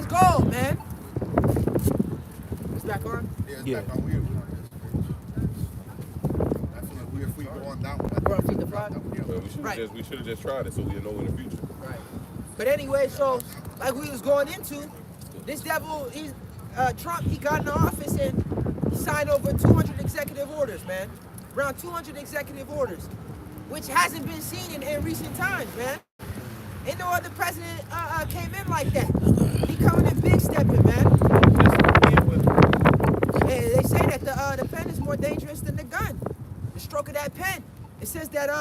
gold, man. It's back on? Yeah, it's back on. If we go on down, we're on feed the fly? We should have just tried it so we'll know in the future. Right. But anyway, so like we was going into, this devil, Trump, he got in office and he signed over 200 executive orders, man. Around 200 executive orders, which hasn't been seen in recent times, man. Ain't no other president came in like that. He coming in big stepping, man. Hey, they say that the pen is more dangerous than the gun. The stroke of that pen. It says that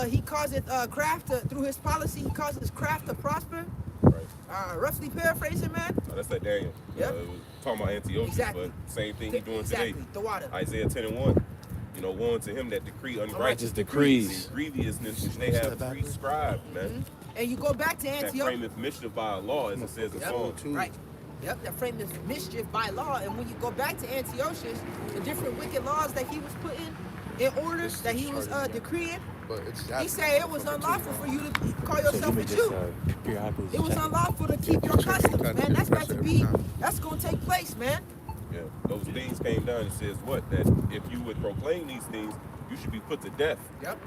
he causes craft through his policy. He causes craft to prosper. Right. Roughly paraphrasing, man. That's that Daniel. Yep. Talking about Antiochus, exactly. But same thing he's doing today. The water. Isaiah 10:1. Woe unto him that decree unrighteous decrees and grievousness which they have prescribed, man. And you go back to Antioch. That frameth mischief by law, as it says in Psalm 2. Right. Yep, that frameth mischief by law. And when you go back to Antiochus, the different wicked laws that he was putting in order, that he was decreeing, he said it was unlawful for you to call yourself a Jew. It was unlawful to keep your customs, man. That's got to be, that's going to take place, man. Yeah, those things came down. It says what? That if you would proclaim these things, you should be put to death. Yep.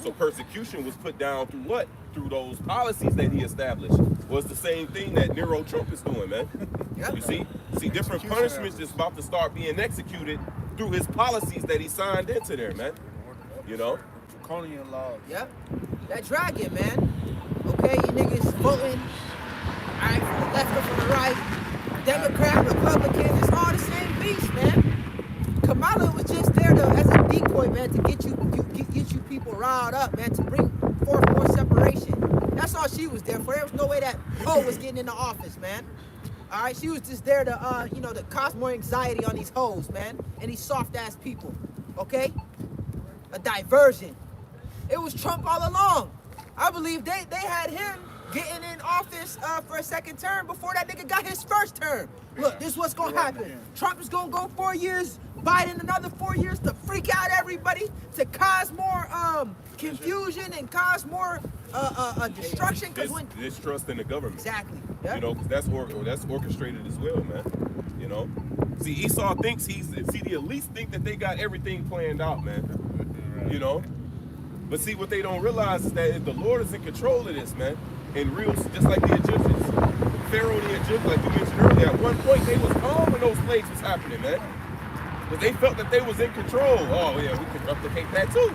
So persecution was put down through what? Through those policies that he established. Was the same thing that Nero Trump is doing, man. Yep. You see different punishments is about to start being executed through his policies that he signed into there, man. Draconian laws. Yep. That dragon, man. Okay, you niggas voting, all right, from the left or from the right. Democrat, Republican, it's all the same beast, man. Kamala was just there as a decoy, man, to get you people riled up, man, to bring forth more separation. That's all she was there for. There was no way that hoe was getting into office, man. All right, she was just there to, to cause more anxiety on these hoes, man, and these soft-ass people, okay? A diversion. It was Trump all along. I believe they had him getting in office for a second term before that nigga got his first term. Look, this is what's gonna happen. Trump is gonna go 4 years, Biden another 4 years to freak out everybody, to cause more confusion and cause more destruction. Distrust in the government. Exactly. Yep. Because that's orchestrated as well, man. See, Esau thinks the elites think that they got everything planned out, man. But see, what they don't realize is that the Lord is in control of this, man. And just like the Egyptians, Pharaoh and the Egyptians, like you mentioned earlier, at one point they was calm when those plagues was happening, man. Because they felt that they was in control. Oh yeah, we could replicate that too.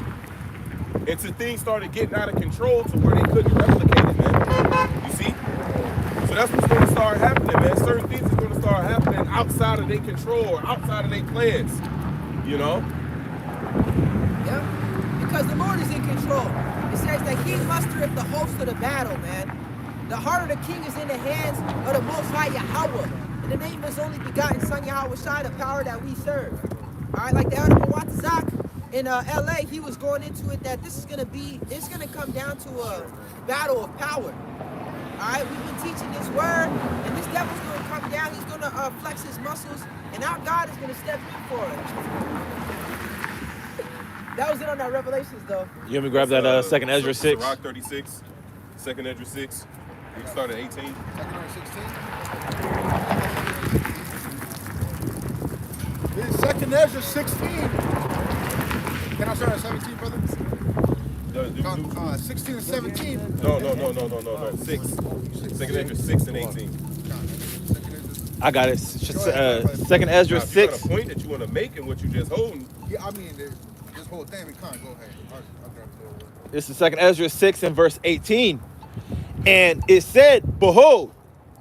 Until things started getting out of control to where they couldn't replicate it, man. You see? So that's what's going to start happening, man. Certain things are going to start happening outside of their control or outside of their plans. Yeah. Because the Lord is in control. It says that he mustereth the host of the battle, man. The heart of the king is in the hands of the Most High Yahweh. In the name of his only begotten Son Yahweh Shai, the power that we serve. All right, like the Elder Watazak in LA, he was going into it that it's going to come down to a battle of power. All right, we've been teaching this word, and this devil's going to come down. He's going to flex his muscles, and our God is going to step in for it. That was it on that Revelations, though. You want me to grab that second Ezra 6? Rock 36, second Ezra 6. We can start at 18. Second Ezra 16. This is second Ezra 16. Can I start at 17, brother? 16 and 17. No. 6. Second Ezra 6 and 18. I got it. Second Ezra 6. You got a point that you want to make in what you just holding. Yeah, I mean, this whole thing, we can't go ahead. I'll grab it. This is second Ezra 6 and verse 18. And it said, behold,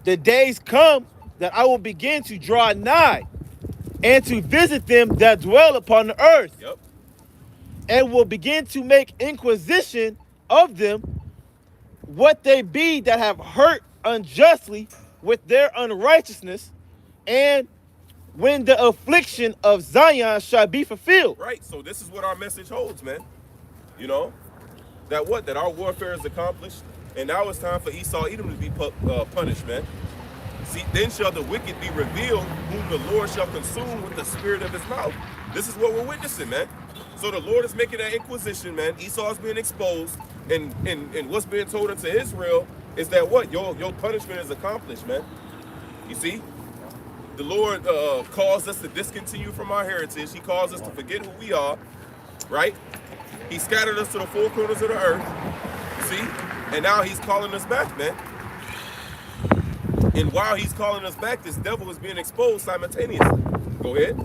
the days come that I will begin to draw nigh and to visit them that dwell upon the earth. Yep. And will begin to make inquisition of them, what they be that have hurt unjustly with their unrighteousness, and when the affliction of Zion shall be fulfilled. Right, so this is what our message holds, man. That our warfare is accomplished, and now it's time for Esau Edom to be punished, man. See, then shall the wicked be revealed, whom the Lord shall consume with the spirit of his mouth. This is what we're witnessing, man. So the Lord is making that inquisition, man. Esau's being exposed, and what's being told unto Israel is that what? Your punishment is accomplished, man. You see? The Lord calls us to discontinue from our heritage. He calls us to forget who we are, right? He scattered us to the four corners of the earth. See? And now he's calling us back, man. And while he's calling us back, this devil is being exposed simultaneously. Go ahead.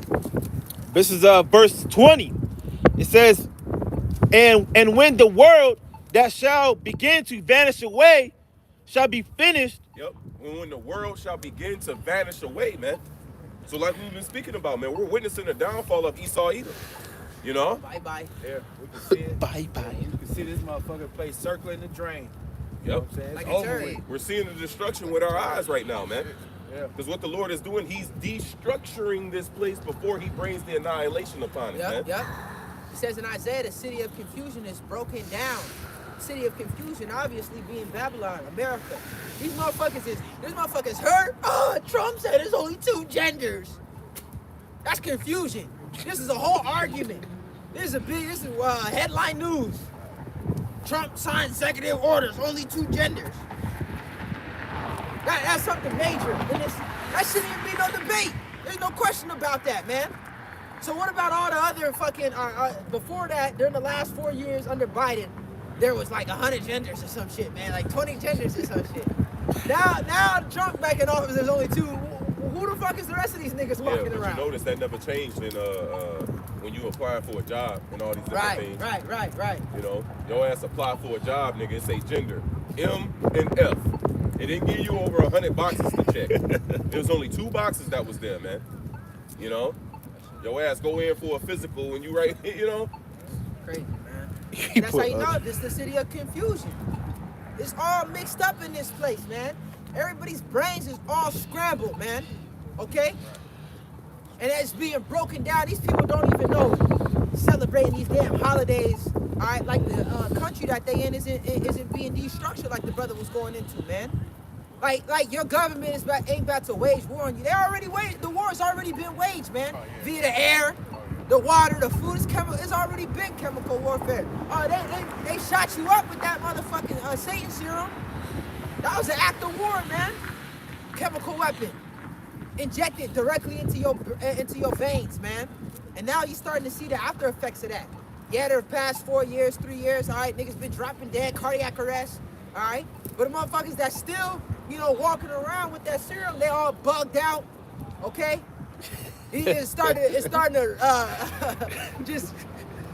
This is verse 20. It says, and when the world that shall begin to vanish away shall be finished. Yep. When the world shall begin to vanish away, man. So like we've been speaking about, man, we're witnessing the downfall of Esau Edom. You know? Bye-bye. Yeah, we can see it. Bye-bye. You can see this motherfucker place circling the drain. You know Yep. what I'm saying? Like It's a over turd. with. We're seeing the destruction with our eyes right now, man. Yeah. Because what the Lord is doing, he's destructuring this place before he brings the annihilation upon it, man. Yep. It says in Isaiah, the city of confusion is broken down. City of confusion, obviously being Babylon, America. These motherfuckers hurt. Oh, Trump said there's only 2 genders. That's confusion. This is a whole argument. This is headline news. Trump signed executive orders, only 2 genders. That's something major. And that shouldn't even be no debate. There's no question about that, man. So what about all the other fucking, before that, during the last 4 years under Biden, there was like 100 genders or some shit, man. Like 20 genders or some shit. Now Trump back in office, there's only 2. Who the fuck is the rest of these niggas walking but around? you notice that never changed in when you apply for a job and all these different things. Right. You know, your ass apply for a job, nigga, it say gender, M and F. It didn't give you over 100 boxes to check. There was only 2 boxes that was there, man. You know, your ass go in for a physical when you right, you know. Crazy, man. That's how you know this is the city of confusion. It's all mixed up in this place, man. Everybody's brains is all scrambled, man. Okay? And it's being broken down. These people don't even know celebrating these damn holidays. All right, like the country that they in isn't being destructured like the brother was going into, man. Like your government ain't about to wage war on you. The war's already been waged, man. Via the air, the water, the food. It's already been chemical warfare. They shot you up with that motherfucking Satan serum. That was an act of war, man. Chemical weapon injected directly into your veins, man. And now you're starting to see the after effects of that. Yeah, the past 4 years, 3 years, all right, niggas been dropping dead, cardiac arrest, all right? But the motherfuckers that still, walking around with that serum, they all bugged out, okay? It's starting to just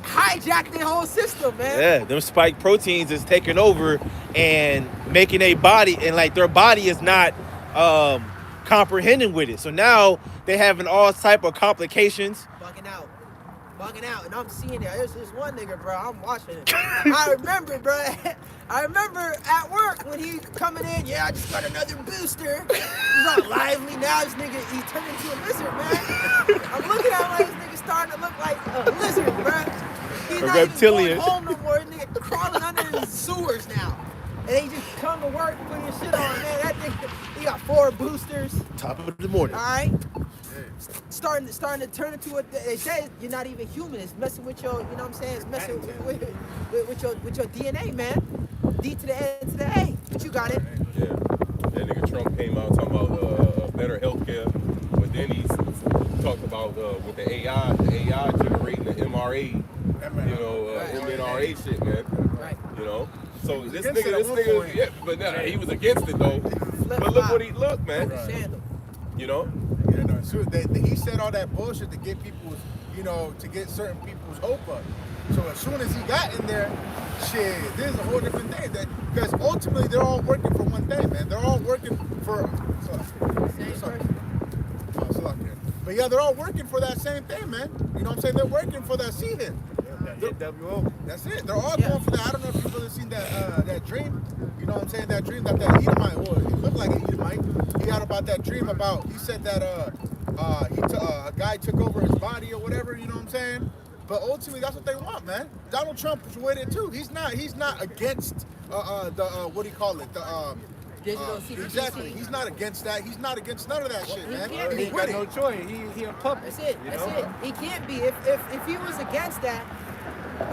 hijack their whole system, man. Yeah, them spike proteins is taking over and making a body, and like their body is not comprehending with it. So now they having all type of complications. Bugging out, and I'm seeing it. There's this one nigga, bro. I'm watching it. I remember, bro. I remember at work when he coming in. Yeah, I just got another booster. He's all lively now. This nigga, he turned into a lizard, man. I'm looking at him like this nigga starting to look like a lizard, bro. He's not reptilian. even going home no more. This nigga crawling under his sewers now. And they just come to work, put his shit on, man. That nigga, he got 4 boosters. Top of the morning. All right. Starting to turn into a. They say you're not even human. It's messing with your, you know what I'm saying? It's messing with your DNA, man. D to the N to the A. But you got it. Yeah. That nigga Trump came out talking about better healthcare, but then he talked about with the AI generating the MRA, MNRA shit, man. Right. You know. So this against nigga, yeah, but nah, he was against it though. But look what he looked, man. Scandal. You know. Yeah, no, so he said all that bullshit to get people's, to get certain people's hope up. So as soon as he got in there, shit, this is a whole different thing. Because ultimately they're all working for one thing, man. They're all working for. But yeah, they're all working for that same thing, man. You know what I'm saying? They're working for that seed. That's it. They're all going for that. I don't know if you've really seen that dream. You know what I'm saying? That dream that Edomite, or it looked like an Edomite. He had about that dream about. He said that a guy took over his body or whatever. You know what I'm saying? But ultimately, that's what they want, man. Donald Trump is with it too. He's not against what do you call it? Exactly. He's not against that. He's not against none of that shit, man. He ain't got no choice. He a puppet. That's it. That's it. He can't be. If he was against that,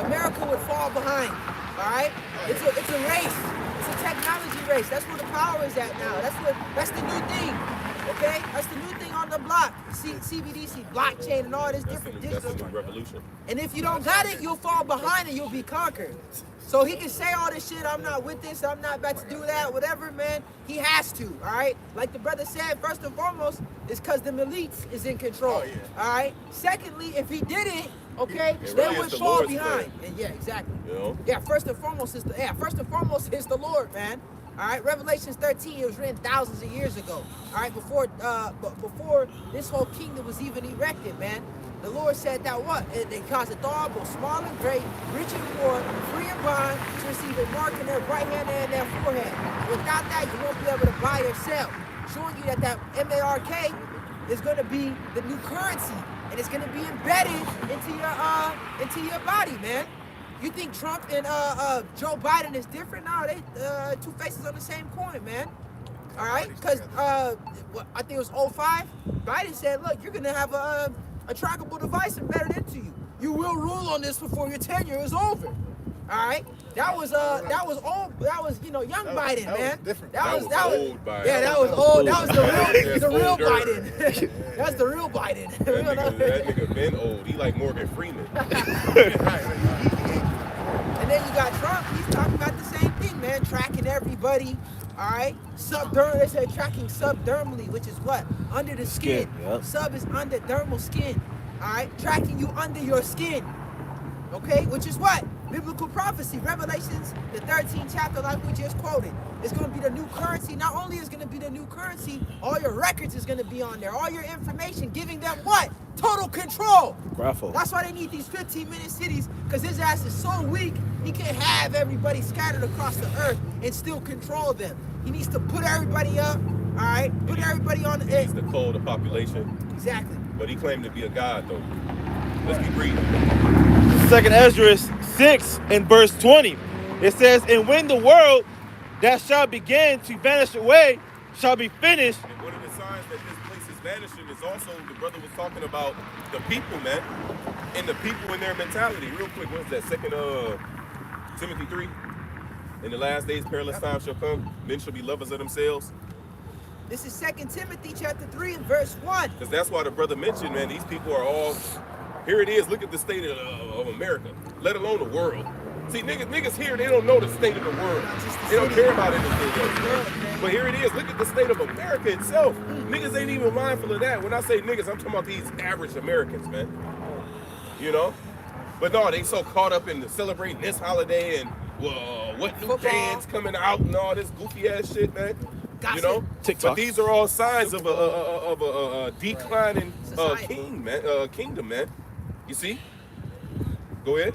America would fall behind. All right? It's a race. It's It's a technology race. That's where the power is at now. That's the new thing. Okay? That's the new thing on the block. CBDC, blockchain, and all this different That's digital. a new revolution. And if you don't got it, you'll fall behind and you'll be conquered. So he can say all this shit, I'm not with this, I'm not about to do that, whatever, man. He has to, all right? Like the brother said, first and foremost, it's because the elites is in control, all right? Secondly, if he didn't, okay, they would fall behind. And yeah, exactly. You know? Yeah, first and foremost is the Lord, man. All right, Revelations 13, it was written thousands of years ago. All right, before this whole kingdom was even erected, man. The Lord said that what? They caused it all, both small and great, rich and poor, free and bond, to receive a mark in their right hand and their forehead. Without that, you won't be able to buy or sell. Showing you that MARK is going to be the new currency, and it's going to be embedded into your body, man. You think Trump and Joe Biden is different? No, they two faces on the same coin, man. All right, because I think it was 05. Biden said, "Look, you're gonna have a trackable device embedded into you. You will rule on this before your tenure is over." All right, that was young Biden, man. That was old Biden. Yeah, that was old. That was the real Biden. That's the real Biden. That nigga been old. He like Morgan Freeman. And then you got Trump. He's talking about the same thing, man. Tracking everybody. All right, subdermal. They said tracking subdermally, which is what? Under the skin. Yep. Sub is under dermal skin. All right, tracking you under your skin. Okay, which is what? Biblical prophecy, Revelations, the 13th chapter, like we just quoted. It's going to be the new currency. Not only is it going to be the new currency, all your records is going to be on there. All your information, giving them what? Total control. Grapho. That's why they need these 15-minute cities, because his ass is so weak, he can't have everybody scattered across the earth and still control them. He needs to put everybody up, all right? Put everybody on the He needs to cull the population. Exactly. But he claimed to be a god, though. Let's keep reading. 2nd Ezra 6 and verse 20. It says, "And when the world that shall begin to vanish away shall be finished." And one of the signs that this place is vanishing is also, the brother was talking about the people, man. And the people and their mentality. Real quick, what's that? 2nd Timothy 3. In the last days, perilous times shall come. Men shall be lovers of themselves. This is 2 Timothy chapter 3 and verse 1. Because that's why the brother mentioned, man, these people are all... Here it is. Look at the state of America, let alone the world. See, niggas here, they don't know the state of the world. They don't care about anything else. But here it is. Look at the state of America itself. Niggas ain't even mindful of that. When I say niggas, I'm talking about these average Americans, man. You know? But no, they so caught up in celebrating this holiday and what new dance coming out and all this goofy ass shit, man. You know, TikTok. but these are all signs of a declining kingdom, man. You see? Go ahead.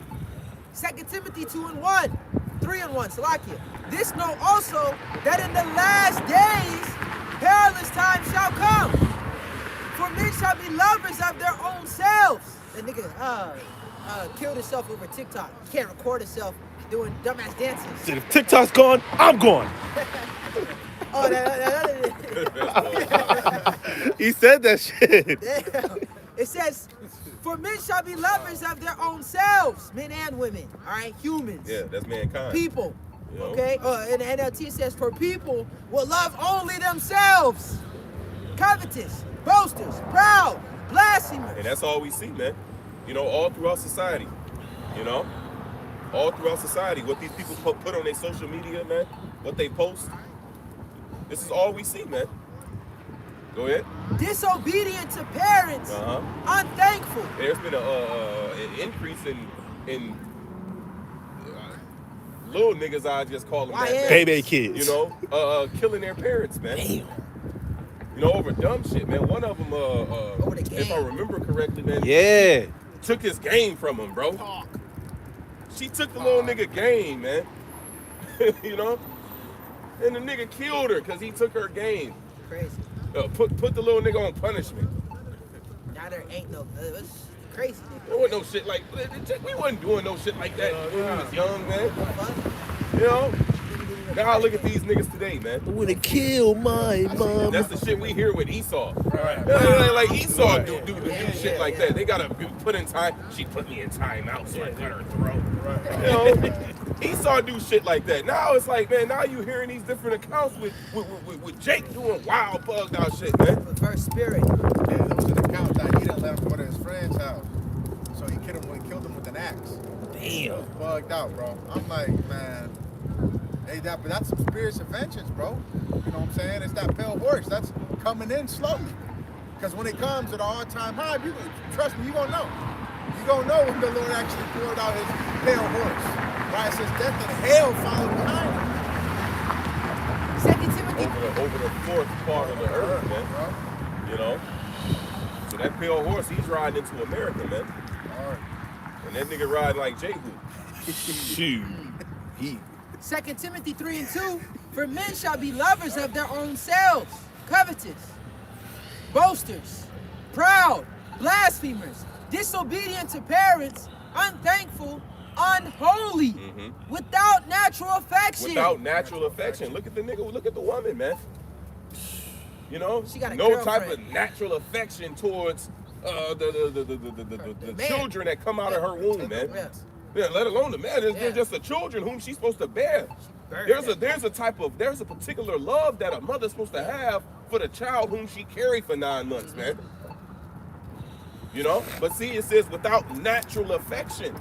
2 Timothy 2 and 1, 3 and 1, Salakia. This know also that in the last days perilous times shall come. For men shall be lovers of their own selves. That nigga killed himself over TikTok. He can't record himself doing dumbass dances. Said, if TikTok's gone, I'm gone. Oh, He said that shit. Damn. It says, for men shall be lovers of their own selves, men and women, all right, humans. Yeah, that's mankind. People, You know? okay? And the NLT says, for people will love only themselves, covetous, boasters, proud, blasphemers. And that's all we see, man. You know, all throughout society. You know? All throughout society. What these people put on their social media, man. What they post. This is all we see, man. Go ahead. Disobedient to parents, unthankful. There's been an increase in little niggas, I just call them that. Baby kids. You know, killing their parents, man. Damn. You know, over dumb shit, man. One of them, if I remember correctly, man. Yeah. Took his game from him, bro. She took the little nigga game, man. You know? And the nigga killed her because he took her game. Crazy. Put the little nigga on punishment. Now there ain't no, it's crazy. There wasn't no shit like, we wasn't doing no shit like that when we was young, man. Fun. You know? Now look at these niggas today, man. I wanna kill my mom. That's the shit we hear with Esau. Right. Like Esau do shit like that. They gotta be put in time. She put me in time out, so I cut her throat. Right. You know, Esau do shit like that. Now it's like, man, now you hearing these different accounts with Jake doing wild bugged out shit, man. Reverse spirit. Yeah, there was an account that he didn't let him go to his friend's house. So he killed him with an axe. Damn. Bugged out, bro. I'm like, man, hey, but that's some spiritual vengeance, bro. You know what I'm saying? It's that pale horse. That's coming in slowly. Because when it comes at an all-time high, trust me, you're going to know. You're going to know when the Lord actually poured out his pale horse. Why it says death and hell followed behind him. 2 Timothy. Over the fourth part of the earth, man. Bro. You know? So that pale horse, he's riding into America, man. All right. And that nigga riding like Jehu. Shoot. 2 Timothy 3:2. For men shall be lovers of their own selves, covetous, boasters, proud, blasphemers, disobedient to parents, unthankful, unholy, without natural affection. Without natural affection. Look at the nigga, look at the woman, man. You know, She got a no type of girlfriend. natural affection towards the man. children that come out of her womb, man. Yes. Yeah, let alone the man. They're Yeah. just the children whom she's supposed to bear. birth. There's a particular love that a mother's supposed to have for the child whom she carried for 9 months, man. You know, but see, it says without natural affection.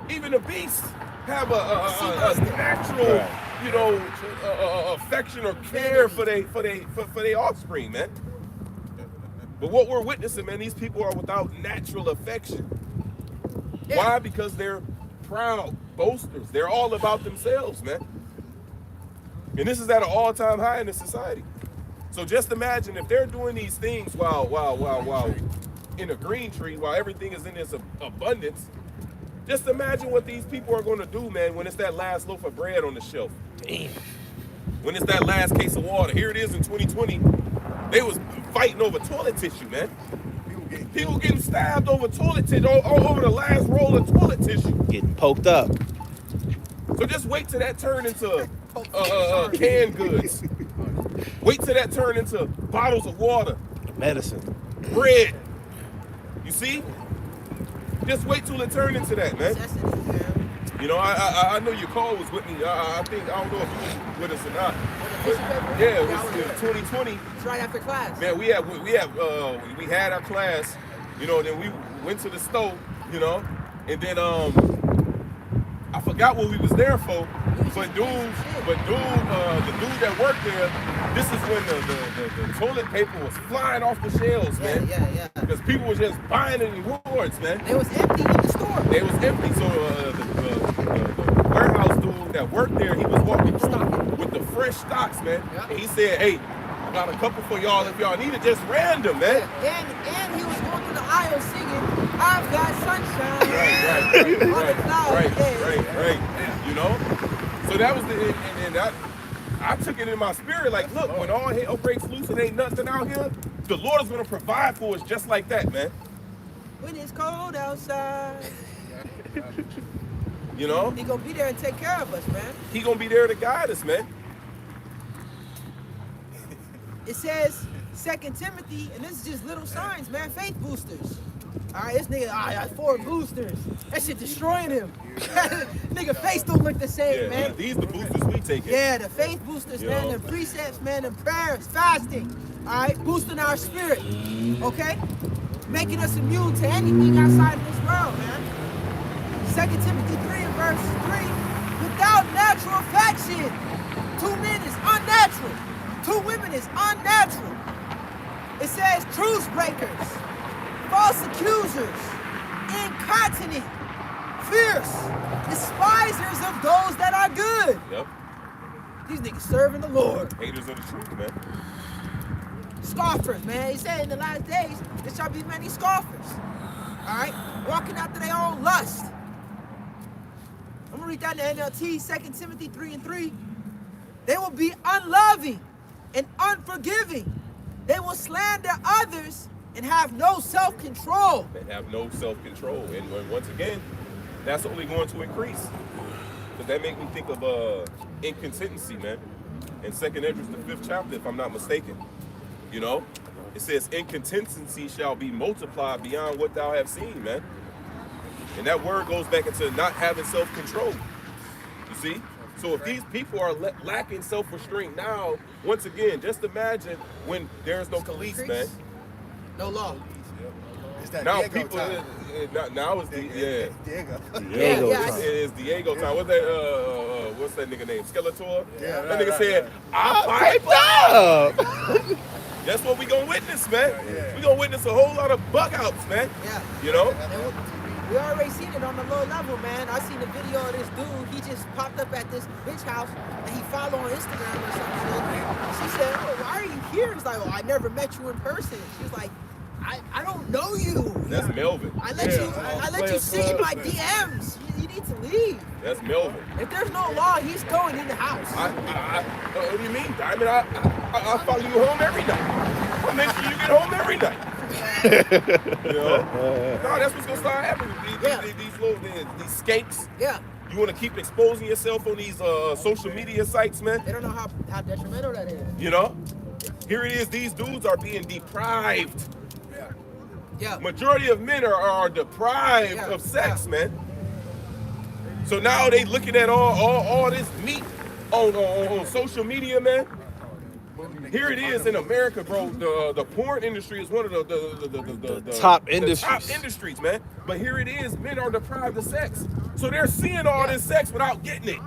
Even the beasts have a natural, you know, affection or care for their offspring, man. But what we're witnessing, man, these people are without natural affection. Yeah. Why? Because they're proud boasters. They're all about themselves, man. And this is at an all-time high in the society. So just imagine if they're doing these things while in a green tree, while everything is in this abundance. Just imagine what these people are going to do, man, when it's that last loaf of bread on the shelf. Damn. When it's that last case of water. Here it is in 2020. They was fighting over toilet tissue, man. People getting stabbed over toilet tissue, all over the last roll of toilet tissue. Getting poked up. So just wait till that turn into canned goods. Wait till that turn into bottles of water, Medicine. bread. You see? Just wait till it turn into that, man. You know, I know your call was with me. I don't know if you was with us or not. But yeah, it was 2020. It's right after class. Man, we had our class, you know, then we went to the store, you know, and then I forgot what we was there for, but the dude that worked there, this is when the toilet paper was flying off the shelves, man. Yeah. Because people were just buying it in hordes, man. It was empty in the store. They was empty, so the warehouse dude that worked there, he was walking through with the fresh stocks, man. Yeah. And he said, hey, I got a couple for y'all if y'all need it, just random, man. And he was going through the aisle singing, I've got sunshine. Right. You know? So that was and I took it in my spirit, like, look, when all hell breaks loose and ain't nothing out here, the Lord is gonna provide for us just like that, man. When it's cold outside, You know? he gonna be there and take care of us, man. He gonna be there to guide us, man. It says 2 Timothy, and this is just little signs, man, faith boosters. All right, this nigga, I got 4 boosters. That shit destroying him. Nigga face don't look the same, Yeah, man. these the boosters we taking. Yeah, the faith boosters, You man, know? the precepts, man, the prayers, fasting, all right, boosting our spirit, okay? Making us immune to anything outside of this world, man. 2 Timothy 3 and verse 3, without natural affection, 2 men is unnatural, 2 women is unnatural. It says truce breakers, false accusers, incontinent, fierce, despisers of those that are good. Yep. These niggas serving the Lord. Haters of the truth, man. Scoffers, man. He said in the last days, there shall be many scoffers. All right? Walking after their own lust. I'm going to read that in the NLT, 2 Timothy 3 and 3. They will be unloving and unforgiving. They will slander others and have no self-control. That have no self-control. And once again, that's only going to increase. Because that make me think of inconsistency, man. In 2nd Esdras, the 5th chapter, if I'm not mistaken. You know? It says, inconsistency shall be multiplied beyond what thou have seen, man. And that word goes back into not having self-control. You see? So if these people are lacking self-restraint now, once again, just imagine when there's no police, man. No law. It's that Now Diego people, time. now it's Diego. Diego Yeah, time. It's Diego time. What's that nigga name? Skeletor? Yeah, That right, nigga right, said, right. I pipe up. That's what we gonna witness, man. Yeah. We gonna witness a whole lot of bug outs, man. Yeah. You know? And we already seen it on the low level, man. I seen the video of this dude. He just popped up at this bitch house and he followed on Instagram or some shit. She said, "Oh, why are you here?" He's like, "Oh, I never met you in person." She's like, I don't know you. That's Melvin. I let you sit in my DMs. You need to leave. That's Melvin. If there's no law, he's going in the house. What do you mean, Diamond? I follow you home every night. I make sure you get home every night. You know? No, that's what's gonna start happening. These skanks. Yeah. You want to keep exposing yourself on these social media sites, man? They don't know how detrimental that is. You know? Here it is. These dudes are being deprived. Yeah. Majority of men are deprived of sex, man. So now they looking at all this meat on social media, man. Here it is in America, bro. The porn industry is one of the top the industries. top industries, man. But here it is, men are deprived of sex. So they're seeing all this sex without getting it.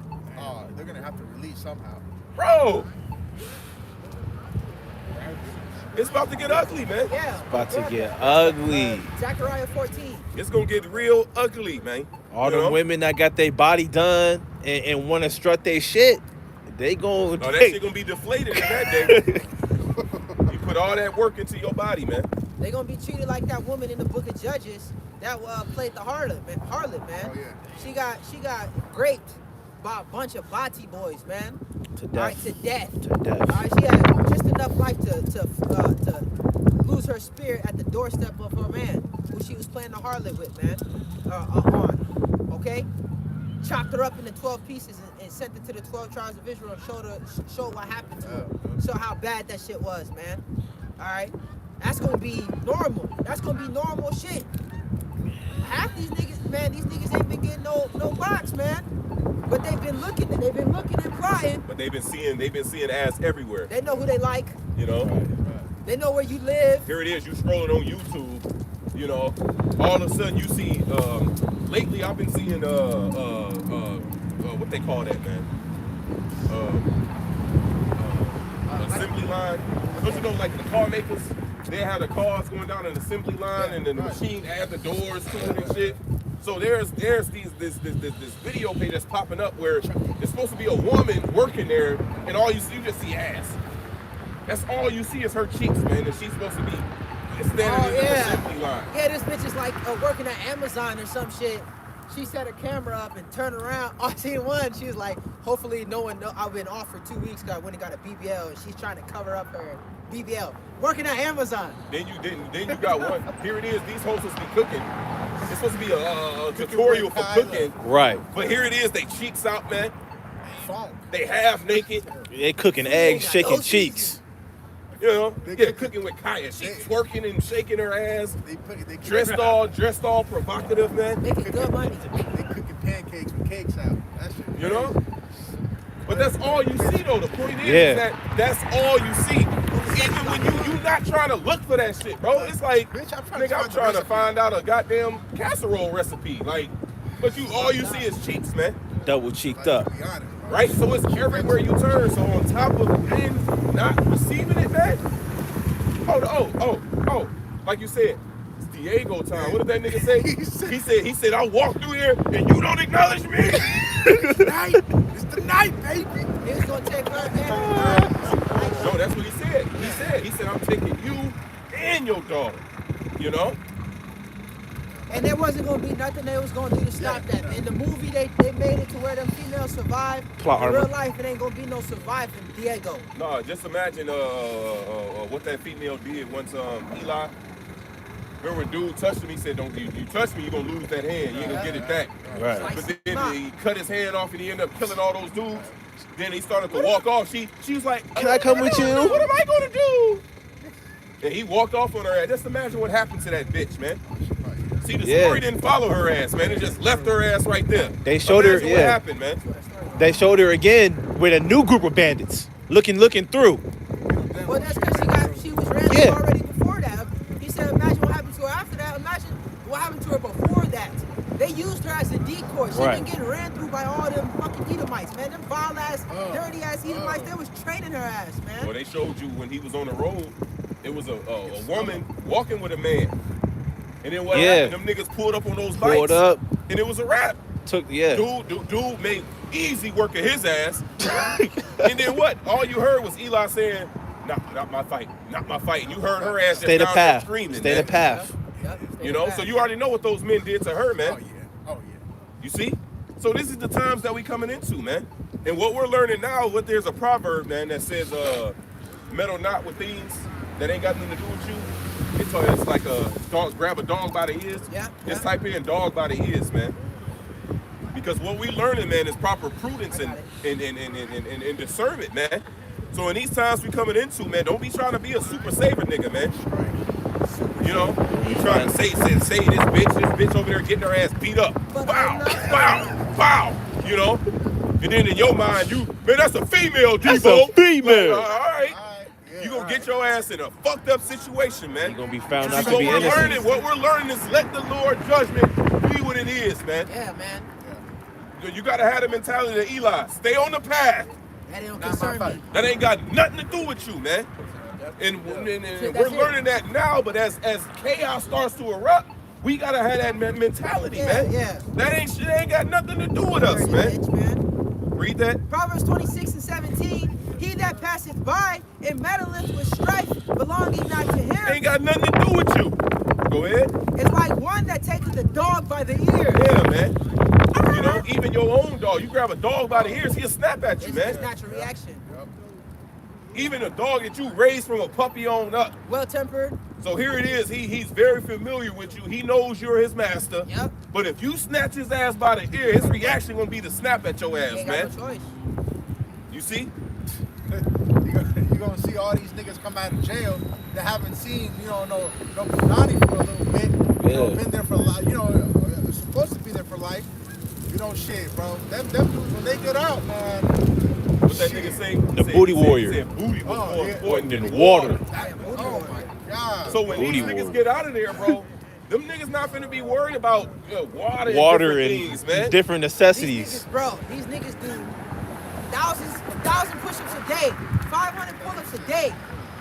They're gonna have to release somehow. Bro. It's about to get ugly, man. Yeah. About to get ugly. Zechariah 14. It's gonna get real ugly, man. All You the know? women that got their body done and want to strut their shit, they gon' Oh, that shit gonna be deflated in that day. You put all that work into your body, man. They gonna be treated like that woman in the Book of Judges that played the harlot, man. Oh, yeah. She got raped by a bunch of Bati boys, man. to All right, death. to death. To death. All right, she had just enough life to lose her spirit at the doorstep of her man, who she was playing the harlot with, man. On, okay. Chopped her up into 12 pieces and sent it to the 12 tribes of Israel and showed what happened to her. Show how bad that shit was, man. All right. That's gonna be normal. That's gonna be normal shit. Half these niggas, man, these niggas ain't been getting no box, man. But they've been looking and plotting. But they've been seeing ass everywhere. They know who they like. You know? They know where you live. Here it is, you scrolling on YouTube, you know, all of a sudden you see, lately I've been seeing, what they call that, man? Assembly line. Don't you know, like the car makers, they have the cars going down an assembly line and then the machine adds the doors to it and shit. So there's this video page that's popping up where it's supposed to be a woman working there and all you just see ass. That's all you see is her cheeks, man, and she's supposed to be standing in the assembly line. Yeah, this bitch is like working at Amazon or some shit. She set her camera up and turned around. All she won, she was like, hopefully no one know I've been off for 2 weeks because I went and got a BBL and she's trying to cover up her BBL. Working at Amazon. Then you got one. Here it is, these hoes supposed to be cooking. It's supposed to be a tutorial for cooking. Right. But here it is, they cheeks out, man. Funk. They half naked. They cooking eggs, shaking cheeks. You know, They cooking with Kaya. She's twerking and shaking her ass. They Dressed all provocative, man. Making good money. They cooking pancakes with cakes out. That shit. You know? But that's all you see, though. The point is that that's all you see. Even when you not trying to look for that shit, bro. It's like, Bitch, I'm trying to find out a goddamn casserole recipe. Like, but all you see is cheeks, man. Double cheeked up. To be honest, bro. Right? So it's everywhere you turn. So on top of men not receiving it, man. Oh. Like you said, it's Diego time. What did that nigga say? He said, I walk through here and you don't acknowledge me. It's the night. It's the night, baby. He was gonna take her and No, that's what he said. He said, I'm taking you and your daughter. You know? And there wasn't gonna be nothing they was gonna do to stop that. In the movie, they made it to where them females survived. Plot In armor. real life, it ain't gonna be no surviving Diego. No, just imagine what that female did once Eli. Remember when dude touched him, he said, don't you touch me, you're gonna lose that hand. You ain't gonna get it back. Right. But then he cut his hand off and he ended up killing all those dudes. Then he started to walk off. She was like, Can I come with you? What am I gonna do? And he walked off on her ass. Just imagine what happened to that bitch, man. See, the story didn't follow her ass, man. It just left her ass right there. They showed her, what happened, man. They showed her again with a new group of bandits looking through. Well, that's because she was ran through already before that. He said, imagine what happened to her after that. Imagine what happened to her before that. They used her as a decoy. She been getting ran through by all them fucking Edomites, man. Them vile ass, dirty ass Edomites. They was training her ass, man. Well, they showed you when he was on the road, it was a woman walking with a man. And then what happened? Them niggas pulled up on those bikes. And it was a wrap. Dude made easy work of his ass. And then what? All you heard was Eli saying, not my fight. Not my fight. And you heard her ass just down there screaming. Stay the path. You know, so you already know what those men did to her, man. Oh yeah. You see? So this is the times that we coming into, man. And what we're learning now, there's a proverb, man, that says, meddle not with things that ain't got nothing to do with you. It's like a dog, grab a dog by the ears. Just type in dog by the ears, man. Because what we learning, man, is proper prudence and discernment, man. So in these times we coming into, man, don't be trying to be a super saver nigga, man. You know, you trying to say this bitch over there getting her ass beat up. Wow. You know, and then in your mind, man, that's a female, Debo. That's a female. All right. You gonna get your ass in a fucked up situation, man. You gonna be found not to be innocent. What we're learning is let the Lord judgment be what it is, man. Yeah, man. You gotta have the mentality of Eli. Stay on the path. That don't concern me. That ain't got nothing to do with you, man. And we're learning that now, but as chaos starts to erupt, we gotta have that mentality, man. Yeah. That shit ain't got nothing to do with us, man. Read that. Proverbs 26:17. He that passeth by and meddleth with strife, belonging not to him. Ain't got nothing to do with you. Go ahead. It's like one that taketh the dog by the ear. Yeah, man. You know, even your own dog, you grab a dog by the ears, he'll snap at you, man. It's natural reaction. Even a dog that you raised from a puppy on up. Well-tempered. So here it is. He's very familiar with you. He knows you're his master. Yep. But if you snatch his ass by the ear, his reaction gonna be to snap at your ass, man. No choice. You see? You're gonna see all these niggas come out of jail that haven't seen, no Punani for a little bit. Been there for life, supposed to be there for life. Shit, bro. Them dudes, when they get out, man. What that nigga say? The booty warrior. He said booty was more important than water. Oh my God. So when these niggas get out of there, bro, them niggas not finna be worried about water and and things, man. different necessities. These niggas do 1,000 push-ups a day, 500 pull-ups a day,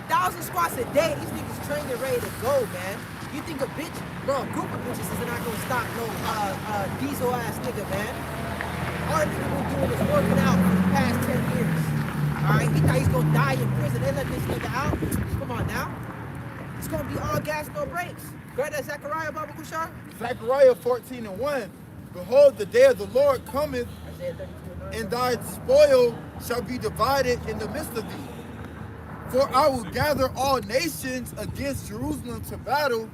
1,000 squats a day. These niggas trained and ready to go, man. You think a bitch, bro, a group of bitches is not gonna stop no diesel ass nigga, man. All that nigga been doing is working out for the past 10 years. Alright, he thought he's gonna die in prison. They let this nigga out. Come on now. It's gonna be all gas, no brakes. Grab that Zechariah, Baba Kushar. Zechariah 14:1. Behold, the day of the Lord cometh, and thy spoil shall be divided in the midst of thee. For I will gather all nations against Jerusalem to battle,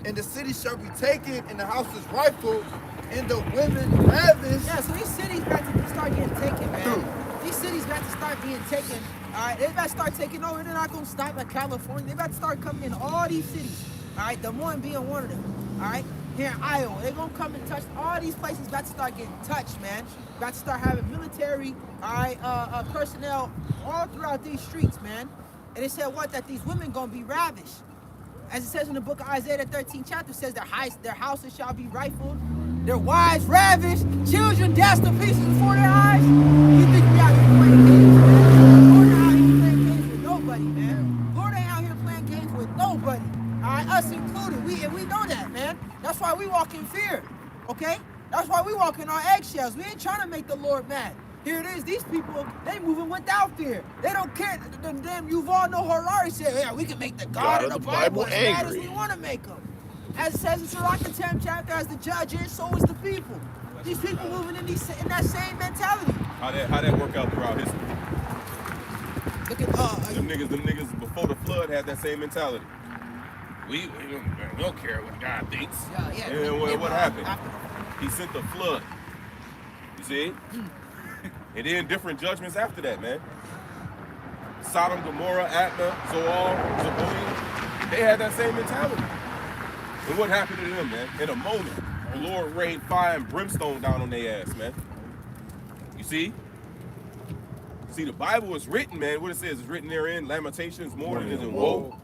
and the city shall be taken, and the houses rifled, and the women ravished. Yeah, so these cities got to start getting taken, man. These cities got to start being taken. All right, they got to start taking over. They're not going to stop at California. They got to start coming in all these cities. All right, Des Moines being one of them. All right, here in Iowa, they're going to come and touch all these places. Got to start getting touched, man. Got to start having military, all right, personnel all throughout these streets, man. And it said what? That these women going to be ravished. As it says in the book of Isaiah, the 13th chapter, says their houses shall be rifled, their wives ravished, children dashed to pieces before their eyes. You think we out here playing games, man? Lord ain't out here playing games with nobody, man. Lord ain't out here playing games with nobody. All right, us included. We know that, man. That's why we walk in fear, okay? That's why we walk in our eggshells. We ain't trying to make the Lord mad. Here it is. These people, they moving without fear. They don't care. The damn Yuval Noah Harari said, yeah, we can make the God of the Bible as mad as we want to make them. As it says in Sirach, the 10th chapter, as the judge is, so is the people. These people moving in that same mentality. How that work out throughout history? Look at them niggas before the flood had that same mentality. We don't care what God thinks. Yeah. And what happened? He sent the flood. You see? And then different judgments after that, man. Sodom, Gomorrah, Admah, Zoar, Zeboim, they had that same mentality. And what happened to them, man? In a moment, the Lord rained fire and brimstone down on their ass, man. You see? See, the Bible is written, man. What it says is written therein, Lamentations, mourning, and woe.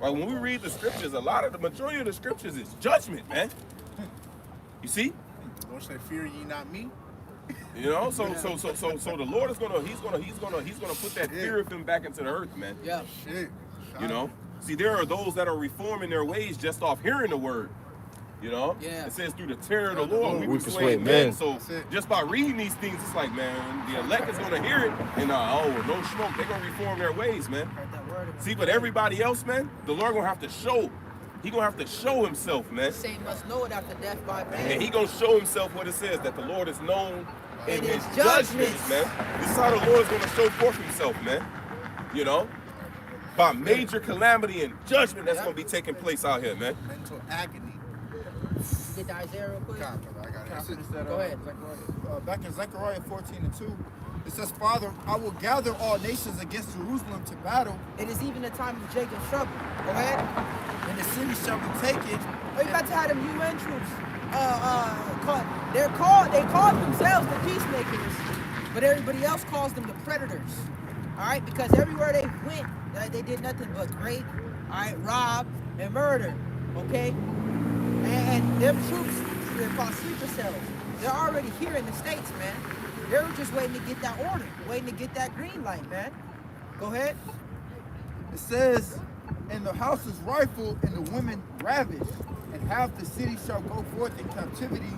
Like when we read the scriptures, the majority of the scriptures is judgment, man. You see? Don't say fear ye not me. You know, so the Lord is gonna put that fear of them back into the earth, man. Yeah. Shit. You know? See, there are those that are reforming their ways just off hearing the word. You know? Yeah. It says through the terror of the Lord, we persuade persuade men. men. So just by reading these things, it's like, man, the elect is gonna hear it and no smoke, they're gonna reform their ways, man. Heard that word. See, but everybody else, man, the Lord gonna have to show. He gonna have to show himself, man. Saint must know it after death by man. And he gonna show himself what it says, that the Lord is known in In his his judgments, man. This is how the Lord is gonna show forth himself, man. You know? By major calamity and judgment that's gonna be taking place out here, man. Mental agony. Get the Isaiah real quick. God, I got it. Confidence that, Go ahead. Back in Zechariah 14:2, it says, Father, I will gather all nations against Jerusalem to battle, It is even the time of Jacob's trouble. Go ahead. and the city shall be taken. Oh, you about to have them UN troops. They called themselves the peacemakers, but everybody else calls them the predators. All right, because everywhere they went, they did nothing but rape, all right, rob, and murder. Okay, and them troops, they're called sleeper cells. They're already here in the States, man. They were just waiting to get that order, waiting to get that green light, man. Go ahead. It says, and the house is rifled, and the women ravished, and half the city shall go forth in captivity,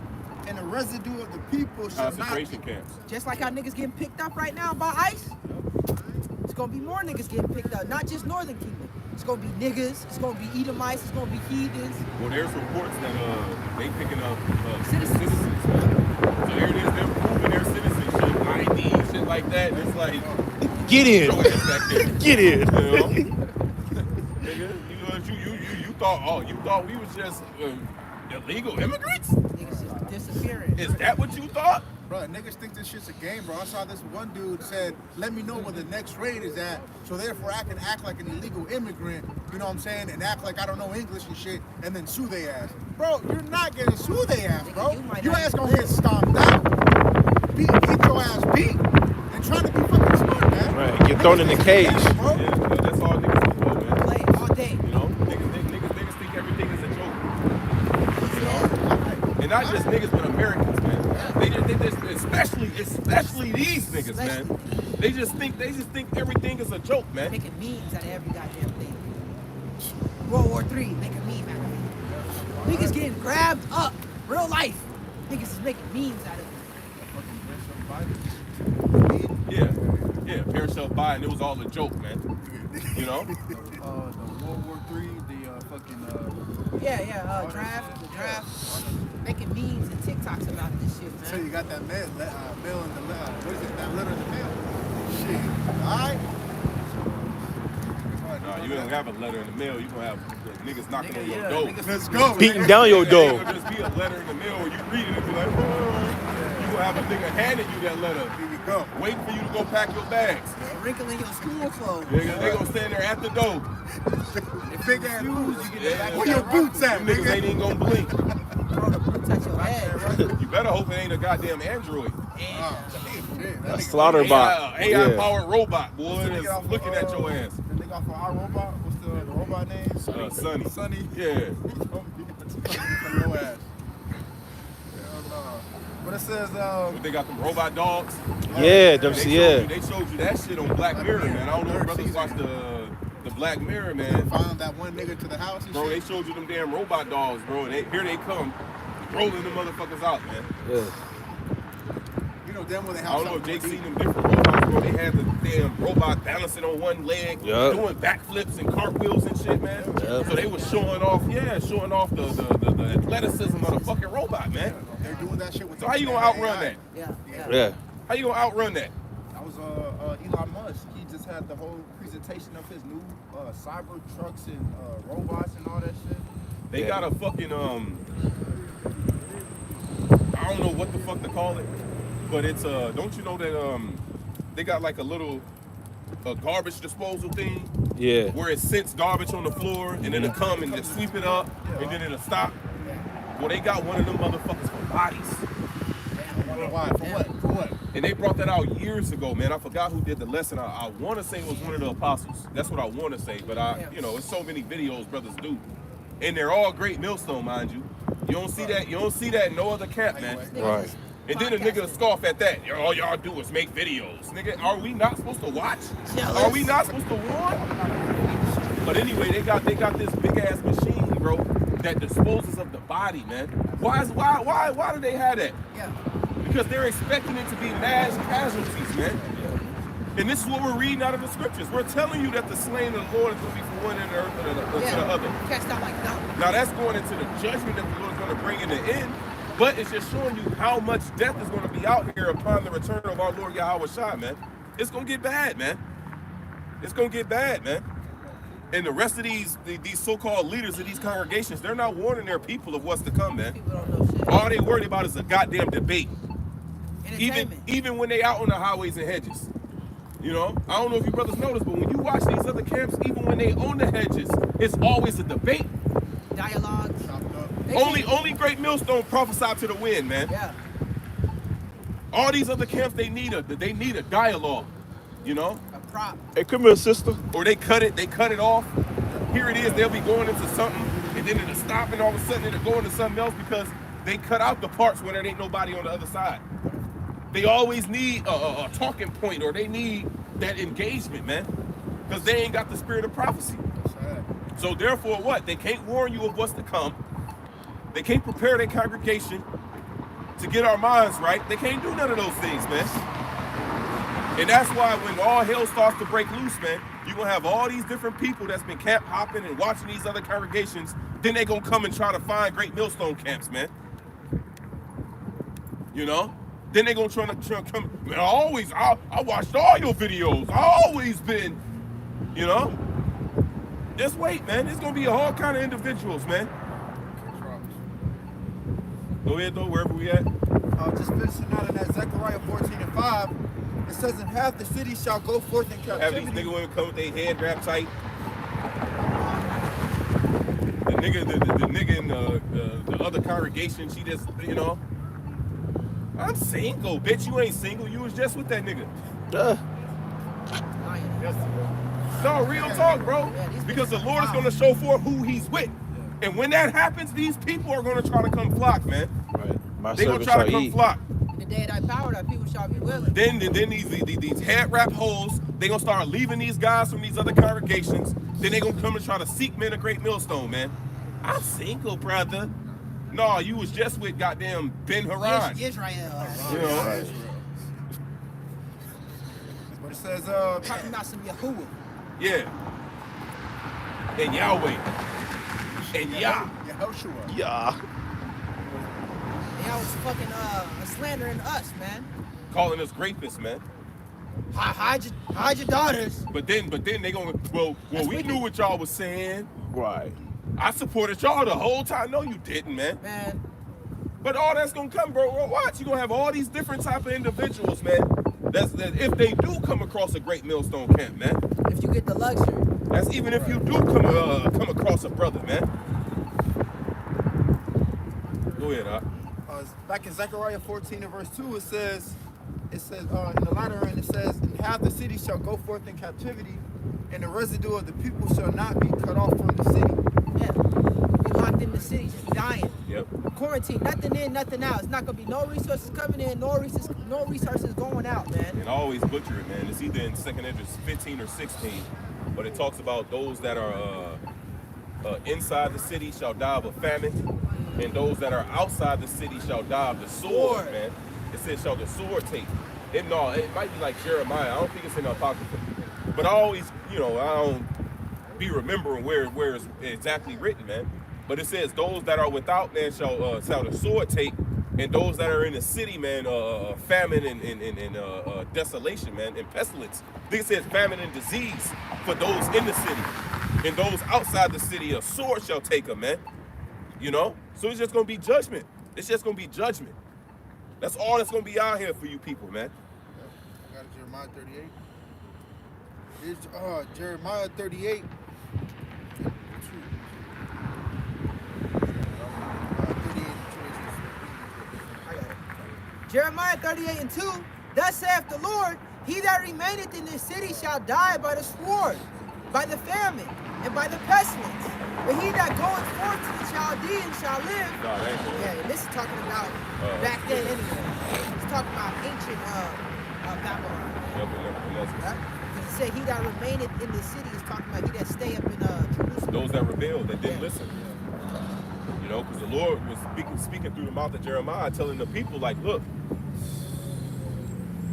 and the residue of the people shall not Concentration camps. Just like how niggas getting picked up right now by ICE, it's gonna be more niggas getting picked up. Not just Northern Kingdom. It's gonna be niggas. It's gonna be Edomites. It's gonna be heathens. Well, there's reports that they picking up Citizens. citizens, man. So here it is, them proving their citizenship, ID, shit like that. And it's like, Get in. your ass back there. Get in. You know? Nigga, you thought we was just illegal immigrants? Niggas just disappearing. Is that what you thought? Bro, niggas think this shit's a game, bro. I saw this one dude said, let me know where the next raid is at, so therefore I can act like an illegal immigrant, you know what I'm saying, and act like I don't know English and shit, and then sue their ass. Bro, you're not gonna sue their ass, bro. You might Your not ass even gonna get stomped out. Get your ass beat. And trying to be fucking smart, man. Right, get thrown in the cage. Bro. Yeah, that's all niggas do, man. Play all day. You know, niggas think everything is a joke. You know, and not just niggas, but Americans, man. They just especially these niggas, man. They just think everything is a joke, man. Making memes out of every goddamn thing. World War III, making memes out of it. Niggas getting grabbed up. Real life. Niggas is making memes out of it. Yeah, Parachute Biden, it was all a joke, man. You know? the World War III, the fucking The draft. Making memes and TikToks about this shit, So man. you got that mail in the what is it? That letter in the mail. Shit. Alright? You don't have a letter in the mail, you gonna have niggas knocking on your door. Let's go. Beating down your It door. ain't gonna just be a letter in the mail where you read it and be like, you gonna have a nigga handing you that letter, Here we go. waiting for you to go pack your bags. Wrinkling your school clothes. They gonna stand there at the door. Big ass boots. You get Yeah. Where your boots at, Them niggas ain't nigga? even gonna blink. throw the boots at your head. You better hope it ain't a goddamn android. Oh, shit. That A nigga- slaughter bot. AI Yeah. powered robot, boy, What's the that's nigga off of, looking at your ass. The nigga off of our robot, what's the robot name? Sonny. Sonny. Yeah. Low ass. Hell no. But it says, But they got them robot dogs. Yeah, They showed you that shit on Black Mirror, man. I don't know if brothers watched the Black Mirror, man. Found that one nigga to the house and Bro, they shit. showed you them damn robot dogs, bro. And here they come, rolling the motherfuckers out, man. Yeah. You know damn well they I have don't know if something Jake to seen do. them different robots, bro. They had the damn robot balancing on one leg, Yeah. doing backflips and cartwheels and shit, man. Yeah. So they was showing off the athleticism of the fucking robot, man. They're doing that shit with So how you gonna outrun that? Yeah. Yeah. How you gonna outrun that? that was Elon Musk. He just had the whole presentation of his new cyber trucks and robots and all that shit. They Yeah. got a fucking I don't know what the fuck to call it. But it's don't you know that they got like a garbage disposal thing Yeah. where it sits garbage on the floor and then it'll come and just sweep it up and then it'll stop. Well, they got one of them motherfuckers for bodies. Why? For what? For what? And they brought that out years ago, man. I forgot who did the lesson. I want to say it was one of the apostles. That's what I want to say. But it's so many videos brothers do, and they're all great millstone, mind you. You don't see that. You don't see that in no other camp, man. Right. And then a nigga scoff at that. All y'all do is make videos, nigga. Are we not supposed to watch? Are we not supposed to warn? But anyway, they got this big ass machine, bro, that disposes of the body, man. Why do they have that? Yeah. Because they're expecting it to be mass casualties, man. And this is what we're reading out of the scriptures. We're telling you that the slain of the Lord is going to be for one in the earth and to the other. Catch that like that. Now that's going into the judgment that the Lord is going to bring in the end, but it's just showing you how much death is going to be out here upon the return of our Lord Yahweh Shai, man. It's going to get bad, man. It's going to get bad, man. And the rest of these so-called leaders of these congregations, they're not warning their people of what's to come, man. People don't know shit. All they worried about is a goddamn debate. Entertainment. Even when they out on the highways and hedges. You know, I don't know if you brothers notice, but when you watch these other camps, even when they own the hedges, it's always a debate. Dialogues. Only Great Millstone prophesied to the wind, man. Yeah. All these other camps, they need a dialogue, you know? A prop. Hey, come here, sister. Or they cut it off. Here it is, they'll be going into something, and then it'll stop, and all of a sudden it'll go into something else because they cut out the parts where there ain't nobody on the other side. They always need a talking point, or they need that engagement, man, because they ain't got the spirit of prophecy. So therefore, what? They can't warn you of what's to come. They can't prepare their congregation to get our minds right. They can't do none of those things, man. And that's why when all hell starts to break loose, man, you're going to have all these different people that's been camp hopping and watching these other congregations. Then they going to come and try to find Great Millstone camps, man. You know? Then they going to try to come. Man, I watched all your videos. I always been, you know? Just wait, man. There's going to be a whole kind of individuals, man. Go ahead, though, wherever we at. Just finishing out in that Zechariah 14:5, it says, "And half the city shall go forth in Have captivity." these nigga women come with their head wrapped tight. The nigga in the other congregation, she just, you know. I'm single, bitch. You ain't single. You was just with that nigga. No, real talk, bro. Because the Lord is going to show forth who he's with. And when that happens, these people are going to try to come flock, man. Right. They're going to try to come flock. In the day of thy power, thy people shall be willing. Then these head wrap holes, they're going to start leaving these guys from these other congregations. Then they're going to come and try to seek men of Great Millstone, man. I'm single, brother. No, you was just with goddamn Ben Haran. Israel. You know? But it says, Talking about some Yahuwah. Yeah. And Yahweh. And Yah. Yehoshua. Yeah. Y'all was fucking slandering us, man. Calling us rapists, man. Hide your daughters. But then they gonna well we knew what y'all was saying. Right. I supported y'all the whole time. No, you didn't, man. Man, But all that's gonna come, bro. Well, watch. You're gonna have all these different type of individuals, man. That if they do come across a Great Millstone camp, man. if you get the luxury. That's even if you do come across a brother, man. Go ahead, Back in Zechariah 14 and verse 2, it says in the latter end, it says, "And half the city shall go forth in captivity, and the residue of the people shall not be cut off from the city." Yeah. Be locked in the city, just dying. Yep. Quarantine, nothing in, nothing out. It's not gonna be no resources coming in, no resources going out, man. And I always butcher it, man. It's either in 2nd Esdras 15 or 16, but it talks about those that are inside the city shall die of a famine, and those that are outside the city shall die of the sword, man. It says, shall the sword take. It might be like Jeremiah. I don't think it's in the Apocrypha. But I always, I don't be remembering where it's exactly written, man. But it says, those that are without, man, shall the sword take, and those that are in the city, man, famine and desolation, man, and pestilence. I think it says famine and disease for those in the city. And those outside the city, a sword shall take them, man. You know? So it's just going to be judgment. It's just going to be judgment. That's all that's gonna be out here for you people, man. I got Jeremiah 38. Here's Jeremiah 38. Jeremiah 38 and 2, thus saith the Lord, he that remaineth in this city shall die by the sword, by the famine, and by the pestilence. But he that goeth forth to the Chaldeans shall live. No, that ain't cool. Yeah, and this is talking about back then anyway. It's talking about ancient Babylon. Right? Because it said he that remaineth in the city is talking about he that stay up in Jerusalem. Those that rebelled, that didn't listen. You know, because the Lord was speaking through the mouth of Jeremiah, telling the people, like, look,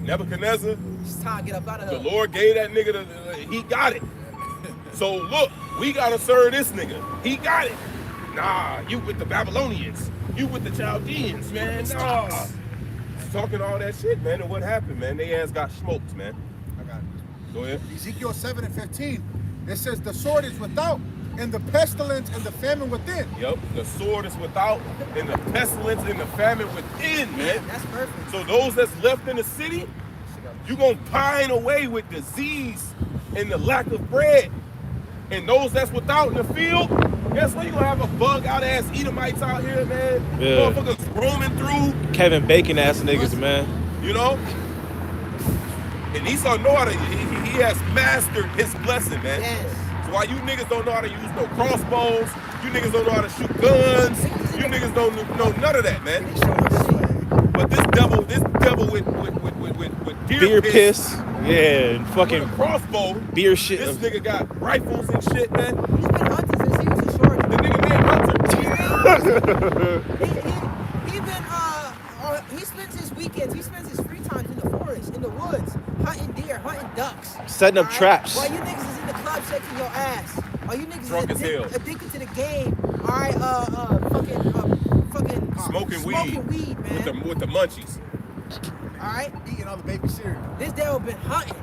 Nebuchadnezzar, It's time to get up out of the here. Lord gave that nigga, he got it. So look, we gotta serve this nigga. He got it. Nah, you with the Babylonians. You with the Chaldeans, man. Nah. He's talking all that shit, man. And what happened, man? They ass got smoked, man. I got it. Go ahead. Ezekiel 7 and 15. It says the sword is without, and the pestilence and the famine within. Yep, the sword is without, and the pestilence and the famine within, man. That's perfect. So those that's left in the city, you gonna pine away with disease and the lack of bread. And those that's without in the field, guess what? You gonna have a bug out ass Edomites out here, man. Yeah. Motherfuckers roaming through, Kevin Bacon ass niggas, man. you know. And Esau know how to. He has mastered his blessing, man. Yes. So why you niggas don't know how to use no crossbows, you niggas don't know how to shoot guns, you niggas don't know none of that, man. But this devil with deer piss Yeah, and with fucking a crossbow, beer shit. this nigga got rifles and shit, man. He's been hunting since he was a shorty. The nigga named Hunter. He been he spends his weekends, he spends his free time in the forest, in the woods, hunting deer, hunting ducks. Setting up Alright? traps. While you niggas is in the club shaking your ass. While you niggas Drunk is as hell. addicted to the game. Alright, Smoking weed, man. with the munchies. Alright? Eating all the baby cereal. This devil been hunting.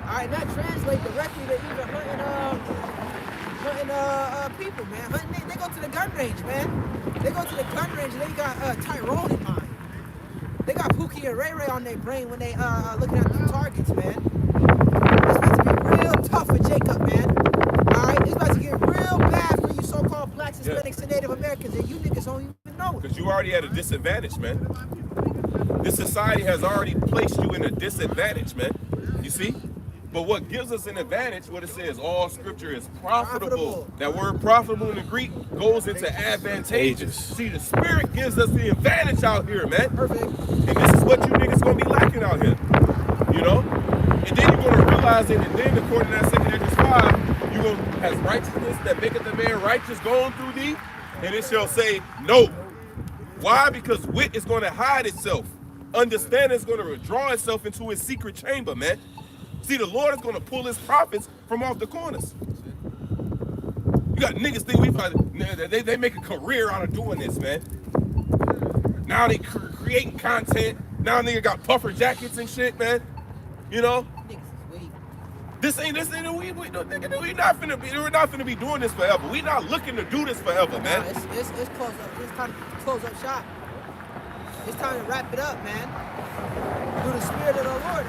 Alright, not translate directly to even hunting people, man. Hunting, they go to the gun range, man. They go to the gun range and they got Tyrone in mind. They got Pookie and Ray Ray on their brain when they looking at the targets, man. It's about to be real tough for Jacob, man. Alright, it's about to get real bad for you so-called blacks, Hispanics, and Native Americans, and you niggas don't even know it. Because you already at a disadvantage, man. This society has already placed you in a disadvantage, man. You see? But what gives us an advantage, what it says, all scripture is profitable. That word profitable in the Greek goes into advantageous. See, the spirit gives us the advantage out here, man. Perfect. And this is what you niggas gonna be lacking out here. You know? And then you're gonna realize it, and then according to that 2 Esdras 5, you're gonna has righteousness that maketh the man righteous going through thee, and it shall say no. Why? Because wit is gonna hide itself. Understanding is gonna withdraw itself into his secret chamber, man. See, the Lord is gonna pull his prophets from off the corners. You got niggas think they make a career out of doing this, man. Now they creating content. Now nigga got puffer jackets and shit, man. You know, Niggas is weak. this ain't we're not finna be doing this forever. We not looking to do this forever, man. Nah, it's close up. It's time to close up shop. It's time to wrap it up, man. Through the spirit of the Lord.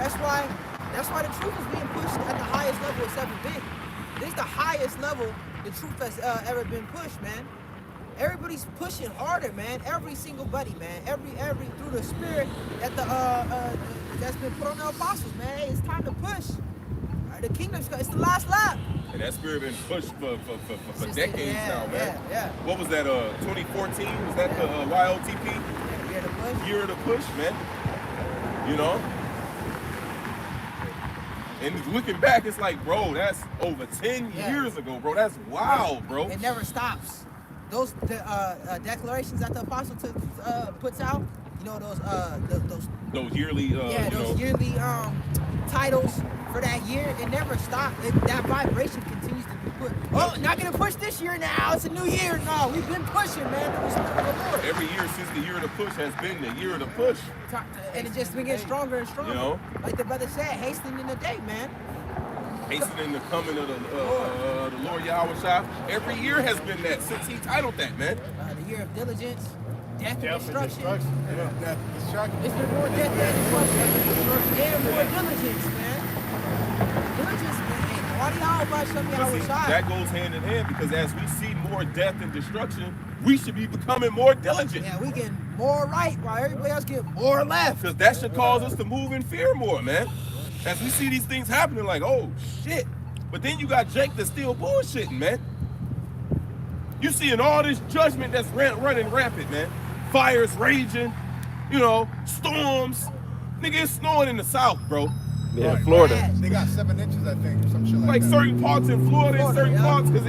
That's why the truth is being pushed at the highest level it's ever been. This is the highest level the truth has ever been pushed, man. Everybody's pushing harder, man. Every single buddy, man. Every through the spirit that that's been put on the apostles, man. Hey, it's time to push. The kingdom's it's the last lap. And that spirit been pushed for Since decades now, man. Yeah. What was that? 2014? Was that the YOTP? Yeah, the push. Year of the push, man. You know. And looking back, it's like, bro, that's over 10 years ago, bro. That's wild, bro. It never stops. Those declarations that the apostle puts out, you know, Those yearly, yearly titles for that year, it never stops. That vibration continues to be put. Oh, not gonna push this year now. It's a new year. No, we've been pushing, man. Through the spirit of the Lord. Every year since the year of the push has been the year of the push. And it just been getting stronger and stronger. You know? Like the brother said, hastening the day, man. Hastening the coming of the Lord Yahweh Shah. Every year has been that since he titled that, man. The year of diligence. death and destruction. Yeah, destruction. It's been more death and destruction. And more diligence, man. Diligence, man. Hey, why do y'all about something y'all But was see, shy? that goes hand in hand because as we see more death and destruction, we should be becoming more diligent. Yeah, we getting more right while everybody else getting more left. Because that should cause us to move in fear more, man. As we see these things happening, like, oh, shit. But then you got Jake that's still bullshitting, man. You seeing all this judgment that's running rampant, man. Fires raging, you know, storms. Nigga, it's snowing in the South, bro. Yeah, Right. Florida. They got 7 inches, I think, or some shit Like that. certain parts in Florida and certain yeah. parts, because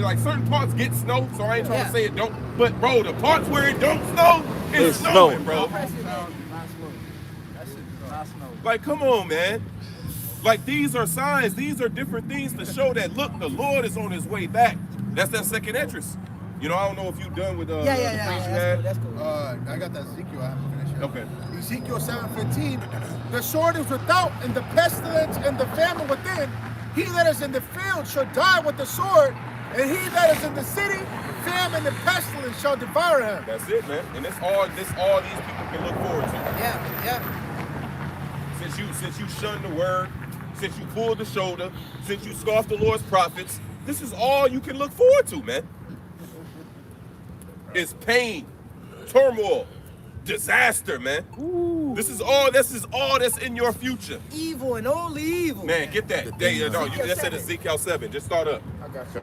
like certain parts get snow, so I ain't trying Yeah. to say it don't. But, bro, the parts where it don't snow, It's it's snowing, snowing. bro. Not snow. That shit is not snow. Like, come on, man. Like, these are signs. These are different things to show that, look, the Lord is on his way back. That's that second entrance. You know, I don't know if you're done with the things you had. That's cool. I got that Ezekiel. I haven't finished it. Okay. Ezekiel 7:15. The sword is without, and the pestilence and the famine within. He that is in the field shall die with the sword, and he that is in the city, famine and pestilence shall devour him. That's it, man. And this all these people can look forward to. Yeah. Since you shunned the word, since you pulled the shoulder, since you scoffed the Lord's prophets, this is all you can look forward to, man. It's pain, turmoil, disaster, man. Ooh. This is all that's in your future. Evil and only evil. Man, get that. No, you just said Ezekiel 7. Just start up. I got you.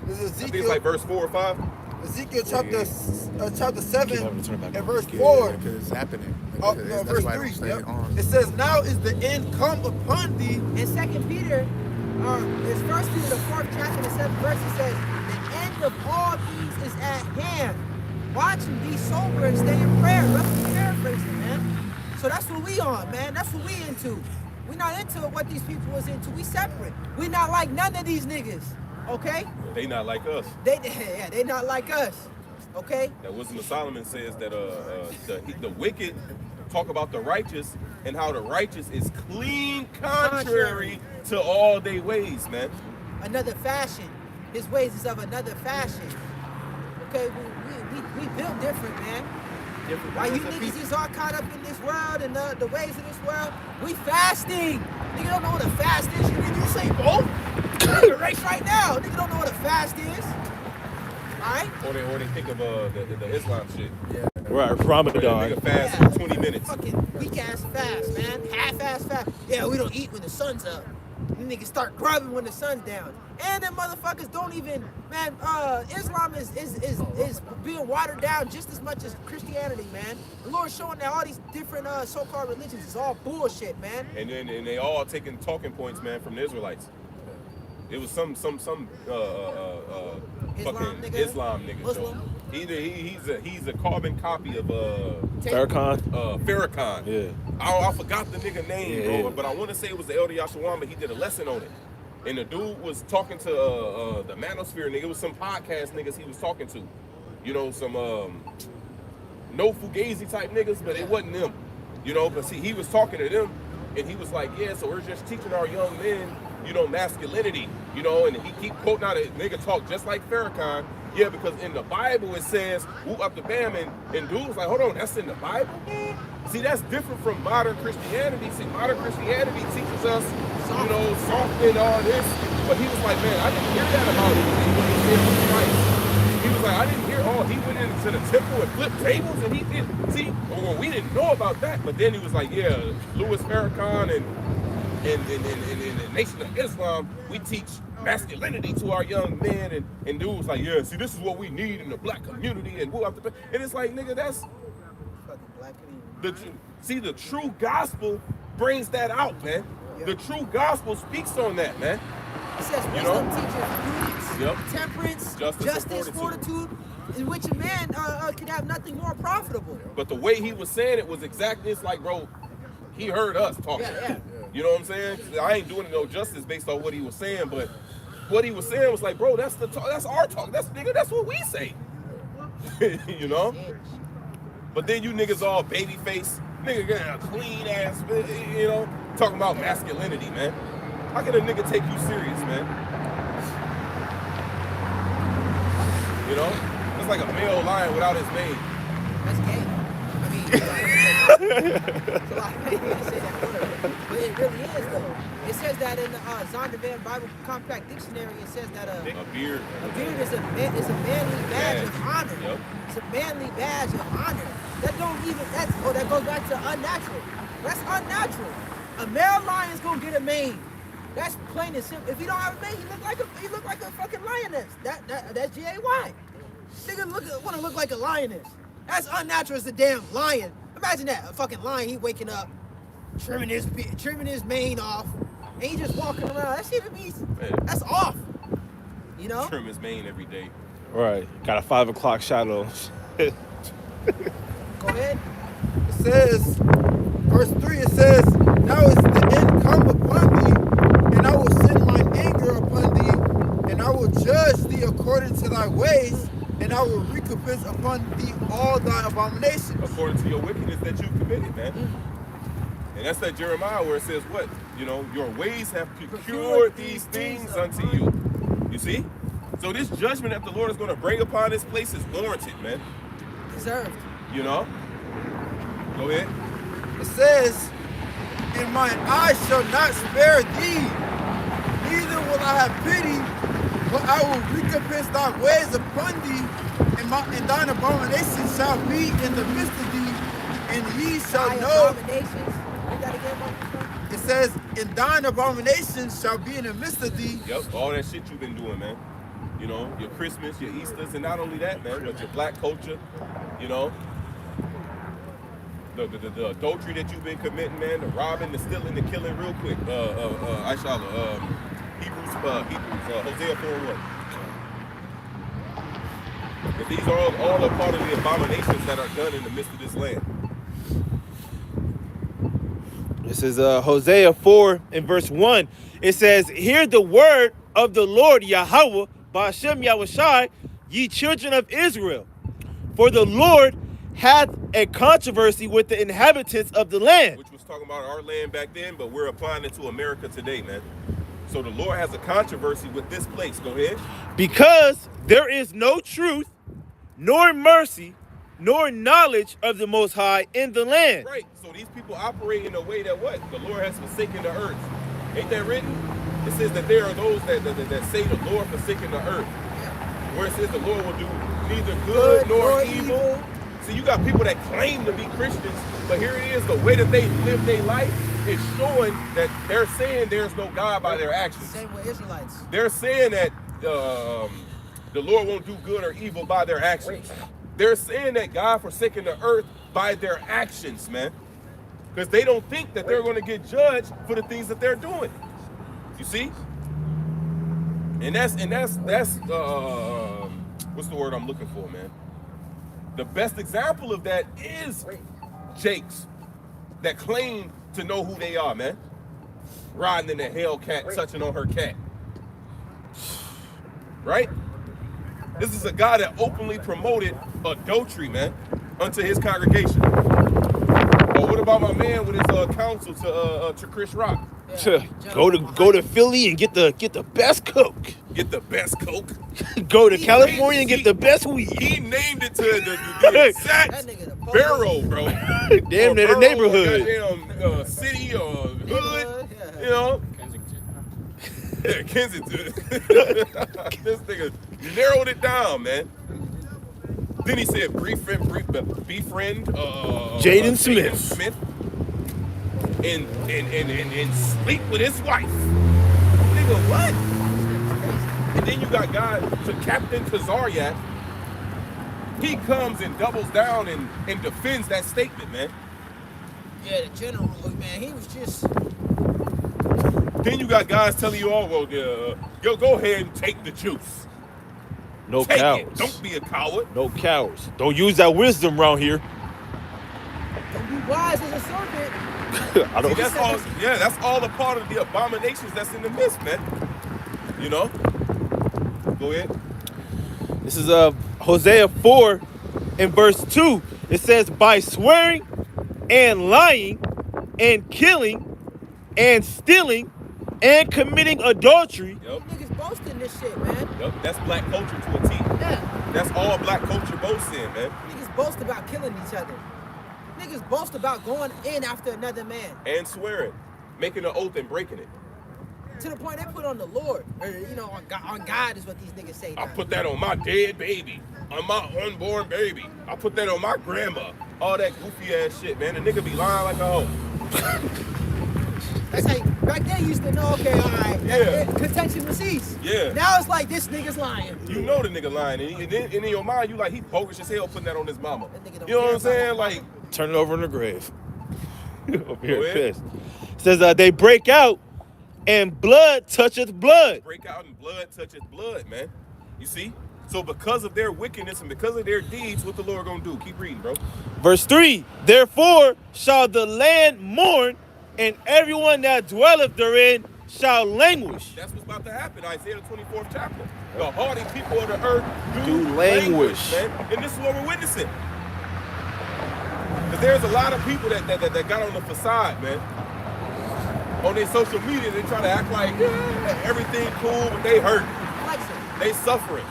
This is I think it's Ezekiel, like verse 4 or 5. Ezekiel chapter 7 having to turn back and on. verse 4. Because it's happening. Oh, That's no, verse why I 3. don't stay Yep. on. It says, now is the end come upon thee. In 2 Peter, it's 1 Peter, the 4th chapter, the 7th verse, it says, the end of all things is at hand. Watch and be sober and stay in prayer. Roughly paraphrasing, man. So that's what we on, man. That's what we into. We not into what these people was into. We separate. We not like none of these niggas, okay? They not like us. They not like us, okay? That Wisdom of Solomon says that the wicked talk about the righteous and how the righteous is clean contrary to all their ways, man. Another fashion. His ways is of another fashion. Okay, we built different, man. Different Why you ways of niggas people. is all caught up in this world and the ways of this world? We fasting. Nigga don't know what a fast is. You say both? Nigga race right now. Nigga don't know what a fast is. Alright? Or they think of the Islam shit. Right, Where the Ramadan. nigga fast Yeah. for 20 minutes. Fucking weak ass fast, man. Half-ass fast. Yeah, we don't eat when the sun's up. You niggas start grubbing when the sun's down. And them motherfuckers don't even, man, Islam is being watered down just as much as Christianity, man. The Lord's showing that all these different so-called religions is all bullshit, man. And they all taking talking points, man, from the Israelites. It was some fucking nigga? Islam nigga. Muslim? He's a carbon copy of Farrakhan. Farrakhan. Yeah. I forgot the nigga name, Yeah. bro, but I want to say it was the Elder Yashawama. He did a lesson on it, and the dude was talking to the Manosphere nigga. It was some podcast niggas he was talking to, you know, some no fugazi type niggas, but it wasn't them, you know. But see, he was talking to them, and he was like, yeah, so we're just teaching our young men, you know, masculinity, you know, and he keep quoting out a nigga talk just like Farrakhan. Yeah, because in the Bible it says, whoop up the bam, and dude was like, hold on, that's in the Bible? See, that's different from modern Christianity. See, modern Christianity teaches us, you know, soft and all this, but he was like, man, I didn't hear that about it when he said it was Christ. He was like, I didn't hear, he went into the temple and flipped tables, and he did, see, well, we didn't know about that, but then he was like, yeah, Louis Farrakhan and in the Nation of Islam, we teach masculinity to our young men, and dude was like, yeah, see, this is what we need in the black community, and and it's like, nigga, that's Fucking black community. the true gospel brings that out, man. Yeah. The true gospel speaks on that, man. It says You know? wisdom teaches prudence, Yep. temperance, Justice and fortitude, in which a man can have nothing more profitable. But the way he was saying it was exactly, it's like, bro, he heard us talking. Yeah. You know what I'm saying? I ain't doing it no justice based on what he was saying, but what he was saying was like, bro, that's the talk, that's our talk. That's what we say. You know? But then you niggas all baby face, nigga got a clean ass, you know, talking about masculinity, man. How can a nigga take you serious, man? You know? It's like a male lion without his mane. That's gay. I mean, it's a lot of people that say that word, but it really is though. It says that in the Zondervan Bible Compact Dictionary. It says that A beard. a beard is a manly badge of honor. Yep. It's a manly badge of honor. That don't even that goes back to unnatural. That's unnatural. A male lion's gonna get a mane. That's plain and simple. If he don't have a mane, he look like a fucking lioness. That's GAY. Nigga wanna look like a lioness. That's unnatural as a damn lion. Imagine that, a fucking lion. He waking up, trimming his mane off, and he just walking around. That shit that's off. You know? Trim his mane every day. Right. Got a 5 o'clock shadow. Go ahead. It says, verse 3, it says, now is the end come upon thee, and I will send mine anger upon thee, and I will judge thee according to thy ways, and I will recompense upon thee all thy abominations. According to your wickedness that you committed, man. And that's that Jeremiah where it says what? You know, your ways have procured these things unto you. You see? So this judgment that the Lord is going to bring upon this place is warranted, man. Deserved. You know? Go ahead. It says, and mine eyes shall not spare thee, neither will I have pity, but I will recompense thy ways upon thee, and thine abominations shall be in the midst of thee, and ye shall Thy know. abominations. Read that again, Marcus. It says, and thine abominations shall be in the midst of thee. Yep, all that shit you've been doing, man. You know, your Christmas, your Easters, and not only that, man, but your black culture, you know. The adultery that you've been committing, man, the robbing, the stealing, the killing, real quick. Aishala, Hebrews, Hosea 4:1. But these are all a part of the abominations that are done in the midst of this land. This is Hosea 4 and verse 1. It says, hear the word of the Lord Yahweh, Ba'ashem Yahushai, ye children of Israel. For the Lord hath a controversy with the inhabitants of the land. Which was talking about our land back then, but we're applying it to America today, man. So the Lord has a controversy with this place. Go ahead. Because there is no truth, nor mercy, nor knowledge of the Most High in the land. Right. So these people operate in a way that what? The Lord has forsaken the earth. Ain't that written? It says that there are those that say the Lord forsaken the earth. Where it says the Lord will do neither good nor evil. See, you got people that claim to be Christians, but here it is, the way that they live their life is showing that they're saying there's no God by their actions. Same with Israelites. They're saying that the Lord won't do good or evil by their actions. They're saying that God forsaken the earth by their actions, man. Because they don't think that they're going to get judged for the things that they're doing. You see? And that's what's the word I'm looking for, man? The best example of that is Jakes that claim to know who they are, man. Riding in the Hellcat, touching on her cat. Right? This is a guy that openly promoted adultery, man, unto his congregation. Or what about my man with his counsel to Chris Rock? Yeah. Go to Philly and get the best coke. Get the best coke. Go to California and get the best weed. He named it to the exact barrel, bro. Damn near the neighborhood. Goddamn city or hood, you know. Yeah, Kensington. This nigga narrowed it down, man. Then he said befriend Jaden Smith. And sleep with his wife. Nigga, what? And then you got guys to Captain Kazariak. He comes and doubles down and defends that statement, man. Yeah, the general, man, he was just... Then you got guys telling you, oh, well, yo, go ahead and take the juice. No Take cowards. it. Don't be a coward. No cowards. Don't use that wisdom around here. Don't be wise as a serpent. I don't. See, that's all a part of the abominations that's in the midst, man. You know? Go ahead. This is Hosea 4 and verse 2. It says, by swearing and lying and killing and stealing and committing adultery. Yep. Niggas boasting this shit, man. Yep. That's black culture to a T. Yeah. That's all black culture boasts in, man. Niggas boast about killing each other. Niggas boast about going in after another man. And swearing, making an oath and breaking it. To the point they put on the Lord. Or, you know, on God is what these niggas say now. I put that on my dead baby. On my unborn baby. I put that on my grandma. All that goofy ass shit, man. The nigga be lying like a hoe. That's how back then you used to know, okay, all right, Yeah. contention will cease. Yeah. Now it's like this nigga's lying. You know the nigga lying. And then in your mind, you like, he bogus as hell putting that on his mama. That nigga don't You know what care I'm saying? about Like, Turn it over in the grave. Over here Go ahead. pissed. Says they break out and blood toucheth blood. break out and blood touches blood, man. You see? So because of their wickedness and because of their deeds, what the Lord gonna do? Keep reading, bro. Verse 3, therefore shall the land mourn, and everyone that dwelleth therein shall languish. That's what's about to happen. Isaiah the 24th chapter. The hardy people of the earth do languish. man. And this is what we're witnessing. Because there's a lot of people that got on the facade, man. On their social media, they try to act like, yeah, everything cool, but they hurt. They suffering.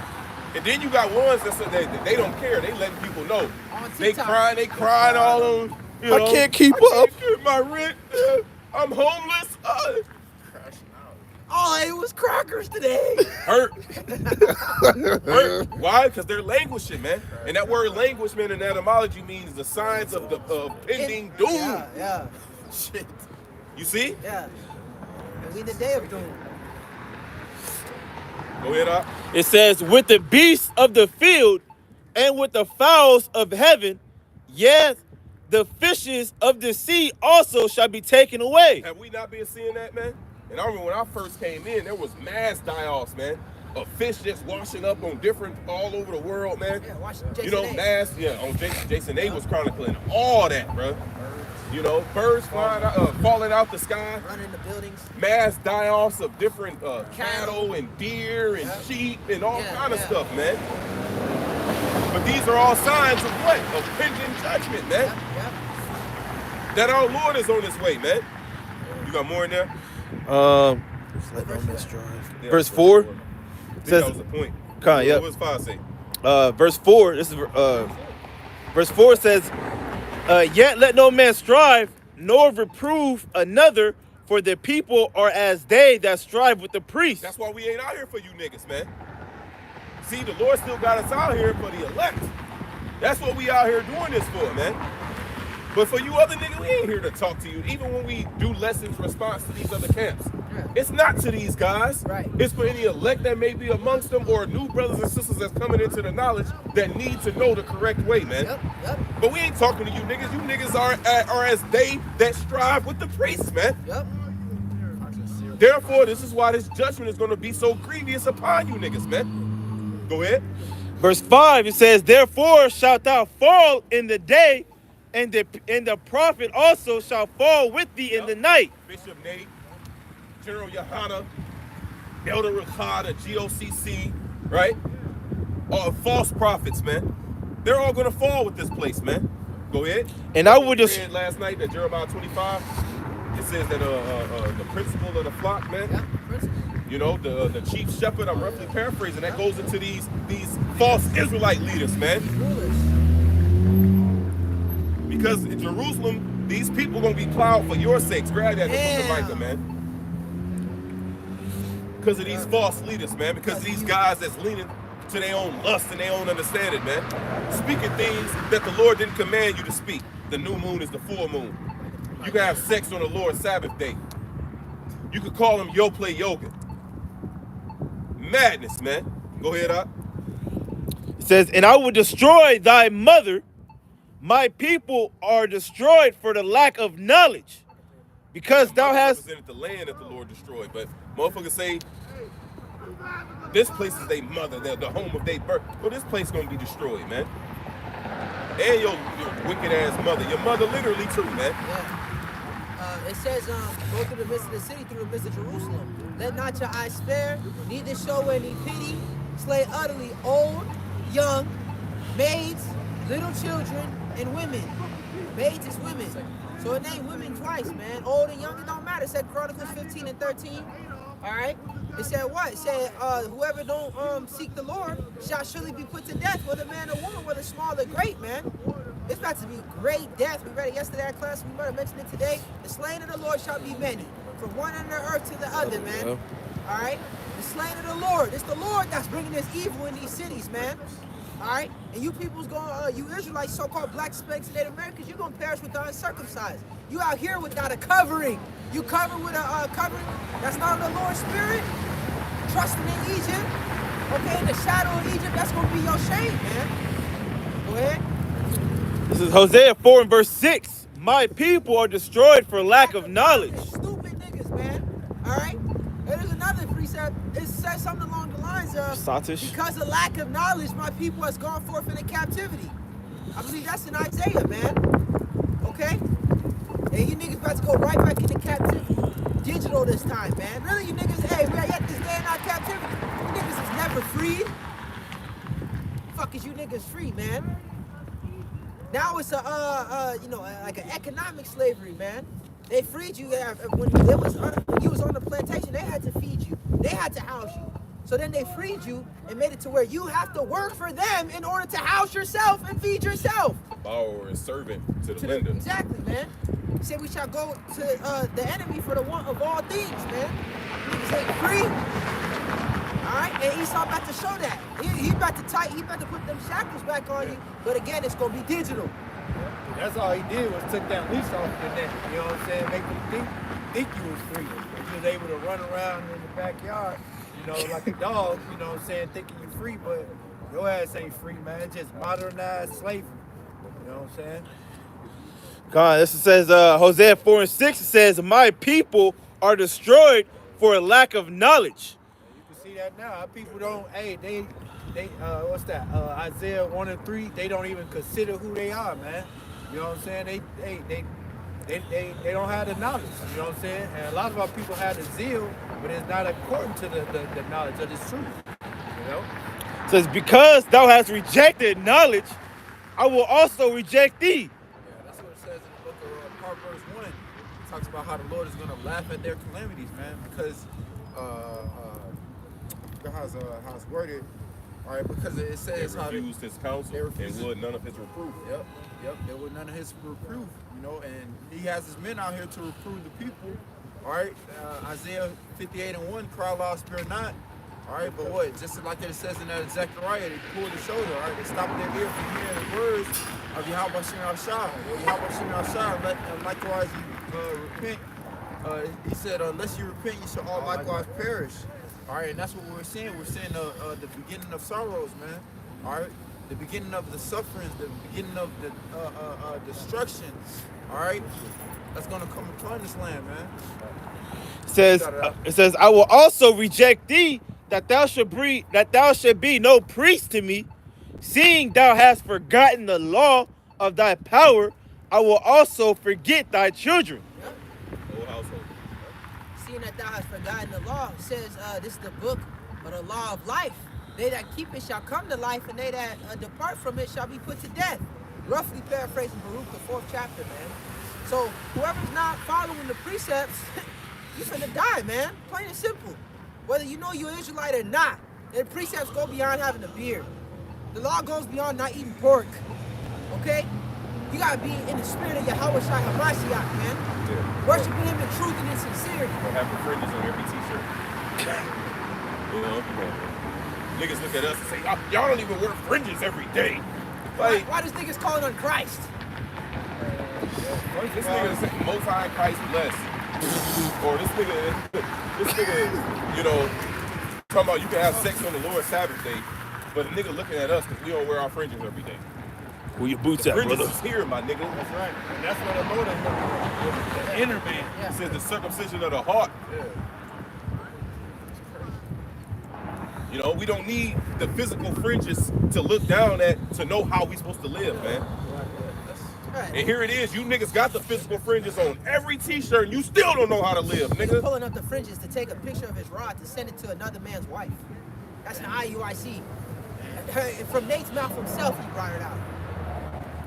And then you got ones that say they don't care. They letting people know. They crying all on. You know, I can't keep I up. can't get my rent. I'm homeless. All I ate was crackers today. Hurt. Hurt. Why? Because they're languishing, man. And that word languishment in etymology means the signs of the pending doom. Yeah. Shit. You see? Yeah. And we in the day of doom. Go ahead, up. It says, with the beasts of the field and with the fowls of heaven, yes, the fishes of the sea also shall be taken away. Have we not been seeing that, man? And I remember when I first came in, there was mass die-offs, man. Of fish just washing up on different, all over the world, man. Yeah, watch Jason You know, A. mass, on Jason A was chronicling all that, bro. You know, birds flying out, falling out the sky. Running the buildings. Mass die-offs of different cattle and deer and sheep and all kind of stuff, man. But these are all signs of what? Of pending judgment, man. Yep. That our Lord is on his way, man. You got more in there? Let no man strive. Verse 4 says, that was the point. Yep. What does 5 say? Verse 4. This is verse 4 says, yet let no man strive, nor reprove another, for the people are as they that strive with the priests. That's why we ain't out here for you niggas, man. See, the Lord still got us out here for the elect. That's what we out here doing this for, man. But for you other niggas, we ain't here to talk to you. Even when we do lessons response to these other camps. Yeah. It's not to these guys. Right. It's for any elect that may be amongst them or new brothers and sisters that's coming into the knowledge that need to know the correct way, man. Yep. But we ain't talking to you niggas. You niggas are as they that strive with the priests, man. Yep. Therefore, this is why this judgment is going to be so grievous upon you niggas, man. Go ahead. Verse 5, it says, therefore shalt thou fall in the day, and the prophet also shall fall with thee in the night. Bishop Nate, General Yohana, Elder Ricardo, GOCC, right? All false prophets, man. They're all going to fall with this place, man. Go ahead. And I would just read last night that Jeremiah 25, it says that the principal of the flock, man. Yep. Principle. You know, the chief shepherd, I'm roughly paraphrasing, that goes into these false Israelite leaders, man. Rulers. Because in Jerusalem, these people gonna be plowed for your sakes. Grab that in the Micah, man. Because of these false leaders, man. Because of these guys that's leaning to their own lust and their own understanding, man. Speaking things that the Lord didn't command you to speak. The new moon is the full moon. You can have sex on the Lord's Sabbath day. You could call them yo play yoga. Madness, man. Go ahead, up. It says, and I will destroy thy mother. My people are destroyed for the lack of knowledge, because thou hast represented the land that the Lord destroyed. But motherfuckers say this place is their mother, the home of their birth. Well, this place gonna be destroyed, man. And your wicked ass mother, your mother literally too, man. Yeah. It says, go through the midst of the city, through the midst of Jerusalem. Let not your eyes spare, neither show any pity. Slay utterly old, young, maids, little children, and women. Maids is women. So it ain't women twice, man. Old and young, it don't matter. It said Chronicles 15 and 13. All right? It said what? It said whoever don't seek the Lord shall surely be put to death, whether man or woman, whether small or great, man. It's about to be great death. We read it yesterday at class. We might have mentioned it today. The slain of the Lord shall be many, from one end of the earth to the other, man. All right? The slain of the Lord. It's the Lord that's bringing this evil in these cities, man. All right? And you people's going, you Israelites, so-called black, Hispanics, and Native Americans, you're going to perish with the uncircumcised. You out here without a covering. You covered with a covering that's not of the Lord's Spirit. Trusting in Egypt. Okay, in the shadow of Egypt, that's going to be your shame, man. Go ahead. This is Hosea 4 and verse 6. My people are destroyed for lack of knowledge. Stupid niggas, man. All right? There's another precept. It says something along the lines of, Satish. because of lack of knowledge, my people has gone forth into captivity. I believe that's in Isaiah, man. Okay? And you niggas about to go right back into captivity. Digital this time, man. Really, you niggas, hey, we are yet this day in our captivity. You niggas is never freed. Fuck is you niggas free, man? Now it's like an economic slavery, man. They freed you when you was on the plantation. They had to feed you. They had to house you. So then they freed you and made it to where you have to work for them in order to house yourself and feed yourself. Borrower and servant to the lender. Exactly, man. He said we shall go to the enemy for the want of all things, man. Niggas ain't free. All right, and Esau about to show that. He about to put them shackles back on you. But again, it's gonna be digital. That's all he did was took that leash off your neck. You know what I'm saying? Make you think you was free. You was able to run around in the backyard, you know, like a dog. You know what I'm saying? Thinking you free, but your ass ain't free, man. It's just modernized slavery. You know what I'm saying? God, this says Hosea 4 and 6. It says, my people are destroyed for lack of knowledge. You can see that now. Our people don't. Hey, they what's that? Isaiah 1 and 3. They don't even consider who they are, man. You know what I'm saying? They don't have the knowledge. You know what I'm saying? And a lot of our people have the zeal, but it's not according to the knowledge of this truth. You know? It says, because thou hast rejected knowledge, I will also reject thee. Yeah, that's what it says in the book of Proverbs 1. It talks about how the Lord is going to laugh at their calamities, man, because how it's worded. All right, because it says they refused his counsel and would none of his reproof. Yep, there was none of his reproof, you know, and he has his men out here to reprove the people. All right, Isaiah 58 and 1, cry loud, spare not. All right, but what? Just like it says in that Zechariah, they pulled the shoulder. All right, they stopped their ear from hearing the words of Yahweh Shem Shah. Yahweh Shem Shah, likewise you repent. He said, unless you repent, you shall all likewise perish. All right, and that's what we're seeing. We're seeing the beginning of sorrows, man. All right, the beginning of the sufferings, the beginning of the destruction. All right, that's gonna come upon this land, man. It says, I will also reject thee, that thou should be no priest to me, seeing thou hast forgotten the law of thy power. I will also forget thy children. Whole household. Seeing that thou hast forgotten the law, it says this is the book of the law of life. They that keep it shall come to life, and they that depart from it shall be put to death. Roughly paraphrasing Baruch, the 4th chapter, man. So whoever's not following the precepts, you're finna die, man. Plain and simple. Whether you know you're an Israelite or not, the precepts go beyond having a beard. The law goes beyond not eating pork. Okay? You gotta be in the spirit of Yahweh Shai HaMashiach, man. Yeah. Worshiping him in truth and in sincerity. Don't have the fringes on every t-shirt. You know? Niggas look at us and say, y'all don't even wear fringes every day. Like, why does niggas calling on Christ? This nigga is most high Christ blessed. Or this nigga, you know, talking about you can have sex on the Lord's Sabbath day, but a nigga looking at us because we don't wear our fringes every day. Where your boots The at, fringes brother? is here, my nigga. That's right. And that's what the Lord is looking for. The inner man. It says the circumcision of the heart. Yeah. You know, we don't need the physical fringes to look down at to know how we supposed to live, man. Right. And here it is, you niggas got the physical fringes on every t-shirt and you still don't know how to live, He's nigga. pulling up the fringes to take a picture of his rod to send it to another man's wife. That's an IUIC. From Nate's mouth himself, he brought it out.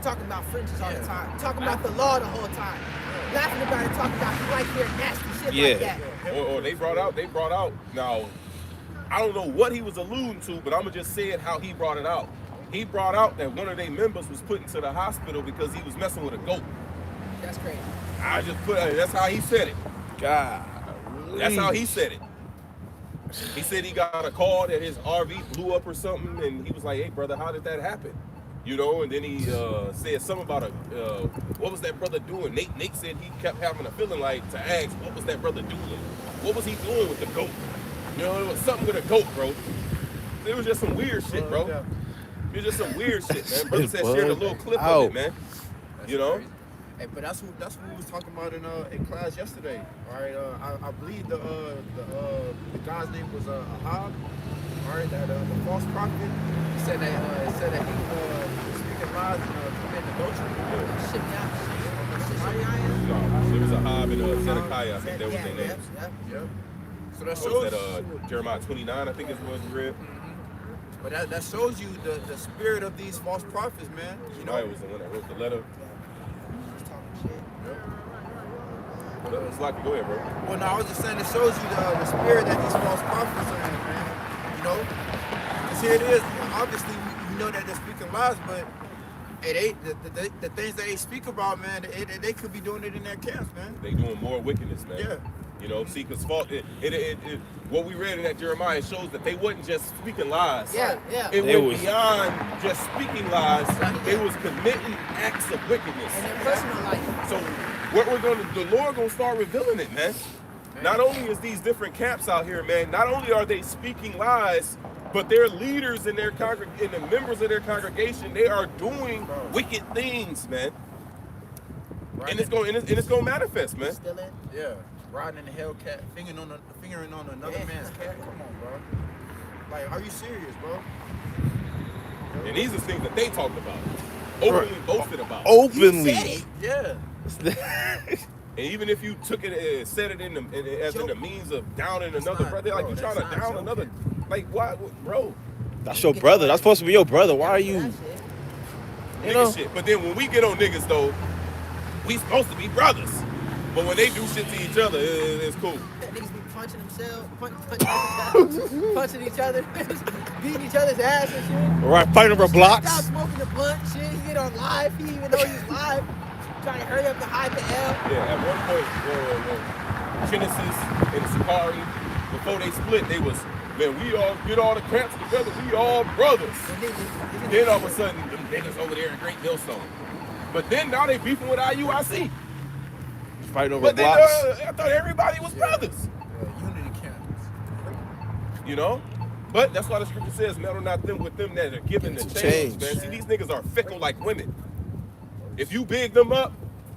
Talking about fringes all the time. Talking about the law the whole time. Laughing about it, talking about black hair, nasty shit like that. Or they brought out. Now, I don't know what he was alluding to, but I'm gonna just say it how he brought it out. He brought out that one of their members was put into the hospital because he was messing with a goat. That's crazy. That's how he said it. God. That's how he said it. He said he got a call that his RV blew up or something, and he was like, "Hey, brother, how did that happen?" You know, and then he said something about what was that brother doing? Nate said he kept having a feeling like to ask, what was that brother doing? What was he doing with the goat? You know, it was something with a goat, bro. It was just some weird shit, bro. It was just some weird shit, man. Brother said shared a little clip of it, man. You know? Hey, but that's what we was talking about in class yesterday. All right, I believe the guy's name was Ahab. All right, that the false prophet. He said that he was speaking lies and committing adultery. Shit, No, it was Ahab and Zedekiah. I think that was their names. Yeah. So that So shows that Jeremiah 29, I think is what we read. But that shows you the spirit of these false prophets, man. You know, Jeremiah was the one that wrote the letter. It's like, go ahead, bro. well, no, I was just saying it shows you the spirit that these false prophets are in, man. You know, because here it is. Obviously, we know that they're speaking lies, but hey, the things that they speak about, man, they could be doing it in their camps, man. They doing more wickedness, man. Yeah. You know, see, because what we read in that Jeremiah shows that they wasn't just speaking lies. Yeah. It They went was- beyond just speaking lies. They was committing acts of wickedness. And their personal life. So what the Lord gonna start revealing it, man. Not only is these different camps out here, man, not only are they speaking lies, but their leaders and and the members of their congregation, they are doing wicked things, man. Right. And it's gonna manifest, man. Still in. Yeah. Riding in the Hellcat, fingering on another man's cat. Come on, bro. Like, are you serious, bro? And these are things that they talked about, openly boasted about. Openly. Yeah. And even if you took it and said it in the means of downing another brother, like you trying to down another, like what, bro? That's your brother. That's supposed to be your brother. Why are you? You know? Nigga shit. But then when we get on niggas though, we supposed to be brothers. But when they do shit to each other, it's cool. Niggas be punching themselves, punching each other, beating each other's ass and shit. Right, fighting over Stop blocks. smoking the blunt, shit. He get on live. He even know he's live. Trying to hurry up to hide the L. Yeah, at one point, Genesis and Sakari, before they split, they was, man, we all get all the camps together, we all brothers. Then all of a sudden, them niggas over there in Great Millstone. But then now they beefing with IUIC. Fighting over But then blocks. I thought everybody was brothers. Unity camps. You know? But that's why the scripture says, meddle not them with them that are given the change, man. See, these niggas are fickle like women. If you big them up,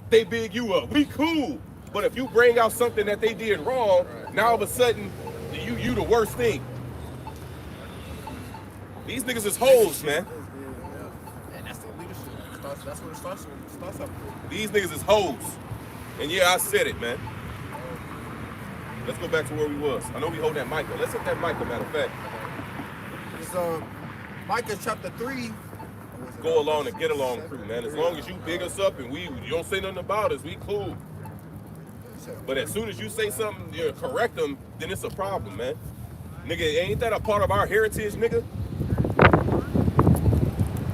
they big you up. We cool. But if you bring out something that they did wrong, now all of a sudden, you the worst thing. These niggas is hoes, man. And that's the leadership. That's what it starts up with. These niggas is hoes. And yeah, I said it, man. Let's go back to where we was. I know we hold that mic, but let's hit that mic, matter of fact. It's Micah chapter 3. Go along and get along crew, man. As long as you big us up and you don't say nothing about us, we cool. But as soon as you say something, you correct them, then it's a problem, man. Nigga, ain't that a part of our heritage, nigga?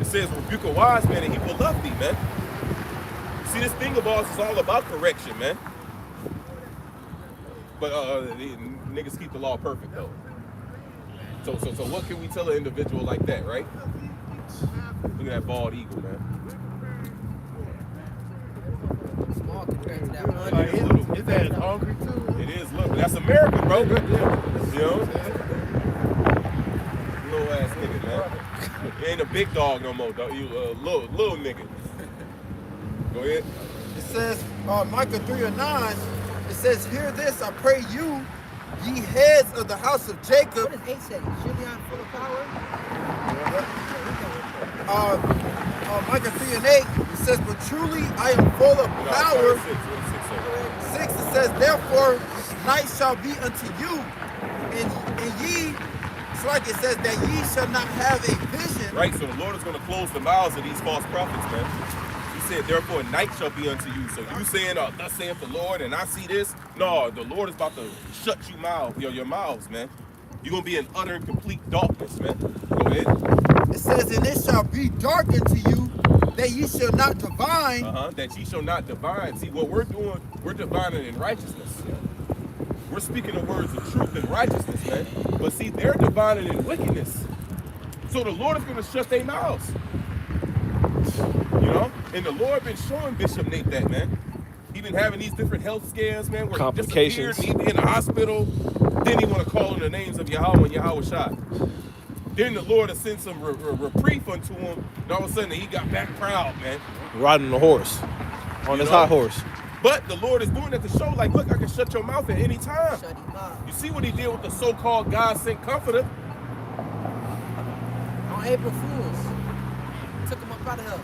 It says rebuke a wise man and he will love thee, man. See, this thing of ours is all about correction, man. But the niggas keep the law perfect, though. So what can we tell an individual like that, right? Look at that bald eagle, man. Small compared to that one. It is little. Is that hungry too? It is little. That's America, bro. You know? Little ass nigga, man. You ain't a big dog no more, dog. You little nigga. Go ahead. It says, Micah 3:9, it says, hear this, I pray you, ye heads of the house of Jacob. What does 8 say? Surely I'm full of power. Micah 3:8, it says, but truly I am full of power. 6, it says, therefore night shall be unto you, and ye, it's like it says that ye shall not have a vision. Right, so the Lord is going to close the mouths of these false prophets, man. He said, therefore night shall be unto you. So you saying, thus saith the Lord, and I see this? No, the Lord is about to shut your mouths, man. You're going to be in utter and complete darkness, man. Go ahead. It says, and it shall be dark unto you, that ye shall not divine. That ye shall not divine. See, what we're doing, we're divining in righteousness. We're speaking the words of truth and righteousness, man. But see, they're divining in wickedness. So the Lord is going to shut their mouths. You know? And the Lord been showing Bishop Nate that, man. He been having these different health scares, man, where Complications. he disappeared, he be in the hospital. Then he want to call on the names of Yahweh and Yahweh Shai. Then the Lord has sent some reprieve unto him. And all of a sudden, he got back proud, man. Riding the horse. On his high horse. But the Lord is doing that to show, like, look, I can shut your mouth at any time. Shut him up. You see what he did with the so-called God-sent comforter? On April Fools. Took him up out of here.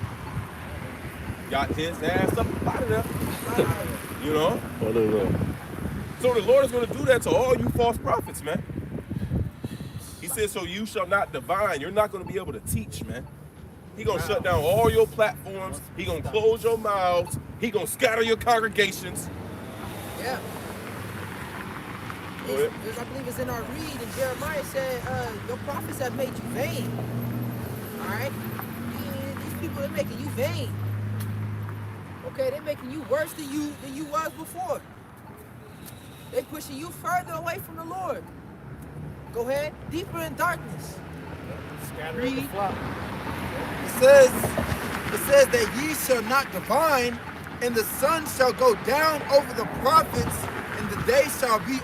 Got his ass up out of there. You know? Oh, there you go. So the Lord is going to do that to all you false prophets, man. He says, so you shall not divine. You're not going to be able to teach, man. He going to shut down all your platforms. He going to close your mouths. He going to scatter your congregations. Yeah. I believe it's in our read, and Jeremiah said, your prophets have made you vain. All right? These people are making you vain. Okay, they're making you worse than you was before. They're pushing you further away from the Lord. Go ahead. Deeper in darkness. Read. It says that ye shall not divine, and the sun shall go down over the prophets, and the day shall be,